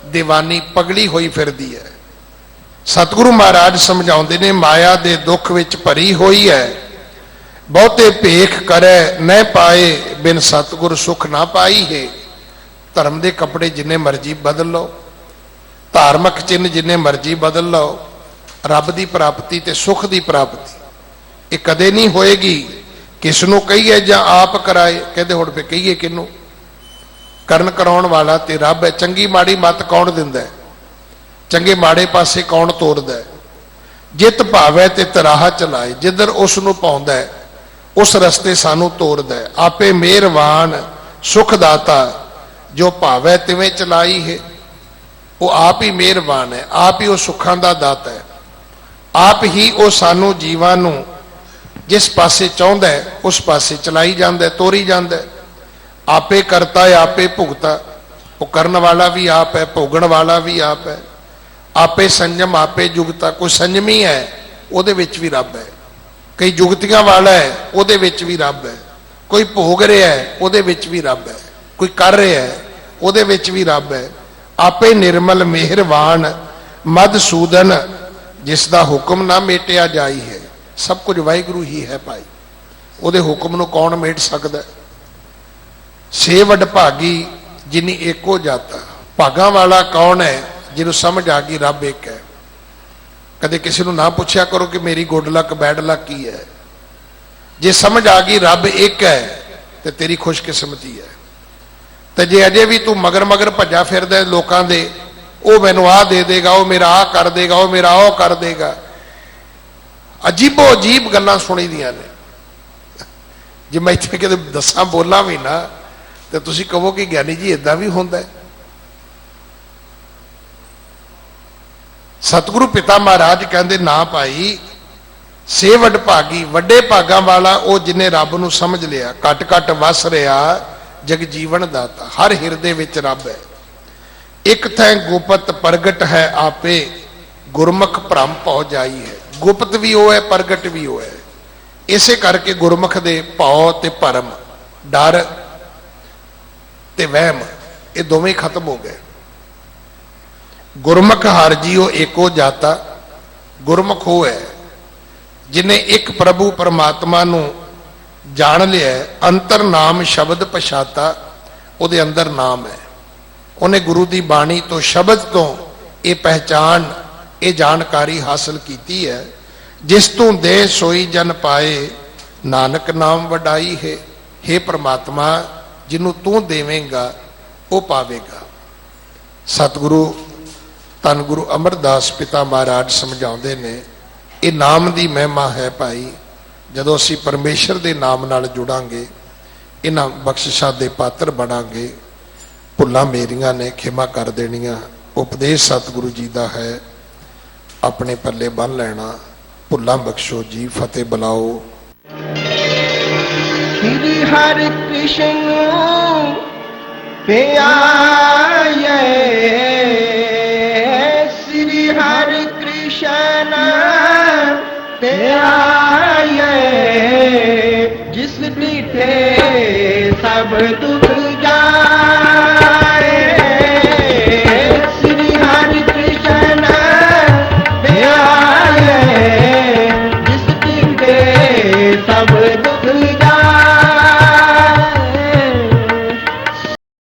[SPEAKER 2] ਦੀਵਾਨੀ ਪਗੜੀ ਹੋਈ ਫਿਰਦੀ ਹੈ। ਸਤਿਗੁਰੂ ਮਹਾਰਾਜ ਸਮਝਾਉਂਦੇ ਨੇ, ਮਾਇਆ ਦੇ ਦੁੱਖ ਵਿੱਚ ਭਰੀ ਹੋਈ ਹੈ, ਬਹੁਤੇ ਭੇਖ ਕਰੈ ਨਹਿ ਪਾਏ, ਬਿਨ ਸਤਿਗੁਰ ਸੁਖ ਨਾ ਪਾਈ ਹੈ। ਧਰਮ ਦੇ ਕੱਪੜੇ ਜਿੰਨੇ ਮਰਜ਼ੀ ਬਦਲ ਲਓ, ਧਾਰਮਿਕ ਚਿੰਨ੍ਹ ਜਿੰਨੇ ਮਰਜ਼ੀ ਬਦਲ ਲਓ, ਰੱਬ ਦੀ ਪ੍ਰਾਪਤੀ ਤੇ ਸੁਖ ਦੀ ਪ੍ਰਾਪਤੀ ਇਹ ਕਦੇ ਨਹੀਂ ਹੋਏਗੀ। ਕਿਸ ਨੂੰ ਕਹੀਏ ਜਾਂ ਆਪ ਕਰਾਏ। ਕਹਿੰਦੇ ਹੁਣ ਫੇ ਕਹੀਏ ਕਿਹਨੂੰ? ਕਰਨ ਕਰਾਉਣ ਵਾਲਾ ਤੇ ਰੱਬ ਹੈ। ਚੰਗੀ ਮਾੜੀ ਮੱਤ ਕੌਣ ਦਿੰਦਾ ਹੈ? ਚੰਗੇ ਮਾੜੇ ਪਾਸੇ ਕੌਣ ਤੋਰਦਾ ਹੈ? ਜਿਤ ਭਾਵੈ ਤੇ ਤਰਾਹ ਚਲਾਏ। ਜਿੱਧਰ ਉਸ ਨੂੰ ਪਾਉਂਦਾ ਹੈ ਉਸ ਰਸਤੇ ਸਾਨੂੰ ਤੋਰਦਾ ਹੈ। ਆਪੇ ਮਿਹਰਬਾਨ ਸੁਖ ਦਾਤਾ, ਜੋ ਭਾਵੈ ਤਿਵੇਂ ਚਲਾਈ ਹੈ। ਉਹ ਆਪ ਹੀ ਮਿਹਰਬਾਨ ਹੈ, ਆਪ ਹੀ ਉਹ ਸੁੱਖਾਂ ਦਾ ਦਾਤਾ ਹੈ, ਆਪ ਹੀ ਉਹ ਸਾਨੂੰ ਜੀਵਾਂ ਨੂੰ ਜਿਸ ਪਾਸੇ ਚਾਹੁੰਦਾ ਹੈ ਉਸ ਪਾਸੇ ਚਲਾਈ ਜਾਂਦਾ, ਤੋਰੀ ਜਾਂਦਾ। ਆਪੇ ਕਰਤਾ ਹੈ ਆਪੇ ਭੁਗਤਾ। ਉਹ ਕਰਨ ਵਾਲਾ ਵੀ ਆਪ ਹੈ, ਭੋਗਣ ਵਾਲਾ ਵੀ ਆਪ ਹੈ। ਆਪੇ ਸੰਜਮ ਆਪੇ ਜੁਗਤਾ। ਕੋਈ ਸੰਜਮੀ ਹੈ ਉਹਦੇ ਵਿੱਚ ਵੀ ਰੱਬ ਹੈ, ਕਈ ਜੁਗਤੀਆਂ ਵਾਲਾ ਹੈ ਉਹਦੇ ਵਿੱਚ ਵੀ ਰੱਬ ਹੈ, ਕੋਈ ਭੋਗ ਰਿਹਾ ਹੈ ਉਹਦੇ ਵਿੱਚ ਵੀ ਰੱਬ ਹੈ, ਕੋਈ ਕਰ ਰਿਹਾ ਹੈ ਉਹਦੇ ਵਿੱਚ ਵੀ ਰੱਬ ਹੈ। ਆਪੇ ਨਿਰਮਲ ਮਿਹਰਬਾਨ ਮਧਸੂਦਨ, ਜਿਸ ਦਾ ਹੁਕਮ ਨਾ ਮੇਟਿਆ ਜਾਈ ਹੈ। ਸਭ ਕੁਝ ਵਾਹਿਗੁਰੂ ਹੀ ਹੈ ਭਾਈ, ਉਹਦੇ ਹੁਕਮ ਨੂੰ ਕੌਣ ਮੇਟ ਸਕਦਾ? ਸੇ ਵਡਭਾਗੀ ਜਿਨੀ ਏਕੋ ਜਾਤਾ। ਭਾਗਾਂ ਵਾਲਾ ਕੌਣ ਹੈ? ਜਿਹਨੂੰ ਸਮਝ ਆ ਗਈ ਰੱਬ ਇੱਕ ਹੈ। ਕਦੇ ਕਿਸੇ ਨੂੰ ਨਾ ਪੁੱਛਿਆ ਕਰੋ ਕਿ ਮੇਰੀ ਗੁੱਡ ਲੱਕ ਬੈਡ ਲੱਕ ਕੀ ਹੈ। ਜੇ ਸਮਝ ਆ ਗਈ ਰੱਬ ਇੱਕ ਹੈ ਤੇ ਤੇਰੀ ਖੁਸ਼ਕਿਸਮਤੀ ਹੈ। ਤੇ ਜੇ ਅਜੇ ਵੀ ਤੂੰ ਮਗਰ ਮਗਰ ਭੱਜਾ ਫਿਰਦਾ ਲੋਕਾਂ ਦੇ, ਉਹ ਮੈਨੂੰ ਆਹ ਦੇ ਦੇਗਾ, ਉਹ ਮੇਰਾ ਆਹ ਕਰ ਦੇਗਾ, ਉਹ ਮੇਰਾ ਉਹ ਕਰ ਦੇਗਾ, ਅਜੀਬੋ ਅਜੀਬ ਗੱਲਾਂ ਸੁਣੀ ਦੀਆਂ ਨੇ। ਜੇ ਮੈਂ ਇੱਥੇ ਕਿਤੇ ਦੱਸਾਂ ਬੋਲਾਂ ਵੀ ਨਾ ਤੇ ਤੁਸੀਂ ਕਹੋ ਕਿ ਗਿਆਨੀ ਜੀ ਇਦਾਂ ਵੀ ਹੁੰਦਾ ਹੈ। ਸਤਿਗੁਰੂ ਪਿਤਾ ਮਹਾਰਾਜ ਕਹਿੰਦੇ ਨਾ ਭਾਈ, ਸੇ ਵਡਭਾਗੀ, ਵੱਡੇ ਭਾਗਾਂ ਵਾਲਾ ਉਹ ਜਿਹਨੇ ਰੱਬ ਨੂੰ ਸਮਝ ਲਿਆ, ਘਟ ਘਟ ਵਸ ਰਿਹਾ ਜਗ ਜੀਵਨ ਦਾਤਾ। ਹਰ ਹਿਰਦੇ ਵਿੱਚ ਰੱਬ ਹੈ। ਇੱਕ ਥੈ ਗੁਪਤ ਪ੍ਰਗਟ ਹੈ ਆਪੇ, ਗੁਰਮੁਖ ਭ੍ਰਮ ਭਉ ਜਾਈ ਹੈ। ਗੁਪਤ ਵੀ ਉਹ ਹੈ, ਪ੍ਰਗਟ ਵੀ ਉਹ ਹੈ। ਇਸੇ ਕਰਕੇ ਗੁਰਮੁਖ ਦੇ ਭਉ ਤੇ ਭਰਮ, ਡਰ ਤੇ ਵਹਿਮ, ਇਹ ਦੋਵੇਂ ਖਤਮ ਹੋ ਗਏ। ਗੁਰਮੁਖ ਹਰ ਜੀਓ ਏਕੋ ਜਾਤਾ। ਗੁਰਮੁਖ ਉਹ ਹੈ ਜਿਨੇ ਇੱਕ ਪ੍ਰਭੂ ਪਰਮਾਤਮਾ ਨੂੰ ਜਾਣ ਲਿਆ, ਅੰਤਰ ਨਾਮ ਸ਼ਬਦ ਪਛਾਤਾ। ਉਹਦੇ ਅੰਦਰ ਨਾਮ ਹੈ। ਉਹਨੇ ਗੁਰੂ ਦੀ ਬਾਣੀ ਤੋਂ, ਸ਼ਬਦ ਤੋਂ ਇਹ ਪਹਿਚਾਨ, ਇਹ ਜਾਣਕਾਰੀ ਹਾਸਲ ਕੀਤੀ ਹੈ। ਜਿਸ ਤੂੰ ਦੇ ਸੋਈ ਜਨ ਪਾਏ, ਨਾਨਕ ਨਾਮ ਵਡਾਈ ਹੈ। हे ਪ੍ਰਮਾਤਮਾ, ਜਿਹਨੂੰ ਤੂੰ ਦੇਵੇਂਗਾ ਉਹ ਪਾਵੇਗਾ। ਸਤਿਗੁਰੂ ਧੰਨ ਗੁਰੂ ਅਮਰਦਾਸ ਪਿਤਾ ਮਹਾਰਾਜ ਸਮਝਾਉਂਦੇ ਨੇ, ਇਹ ਨਾਮ ਦੀ ਮਹਿਮਾ ਹੈ ਭਾਈ। ਜਦੋਂ ਅਸੀਂ ਪਰਮੇਸ਼ਰ ਦੇ ਨਾਮ ਨਾਲ ਜੁੜਾਂਗੇ, ਇਹਨਾਂ ਬਖਸ਼ਿਸ਼ਾਂ ਦੇ ਪਾਤਰ ਬਣਾਂਗੇ। ਭੁੱਲਾਂ ਮੇਰੀਆਂ ਨੇ ਖਿਮਾ ਕਰ ਦੇਣੀਆਂ। ਉਪਦੇਸ਼ ਸਤਿਗੁਰੂ ਜੀ ਦਾ ਹੈ, ਆਪਣੇ ਪੱਲੇ ਬੰਨ ਲੈਣਾ। ਭੁੱਲਾਂ ਬਖਸ਼ੋ ਜੀ, ਫਤਿਹ ਬੁਲਾਓ।
[SPEAKER 3] ਸ੍ਰੀ ਹਰਿ ਕ੍ਰਿਸ਼ਨ ਪਿਆਏ, ਸ੍ਰੀ ਹਰਿ ਕ੍ਰਿਸ਼ਨ ਪਿਆਏ। ਜਿਸ ਡਿਠੇ ਸਭ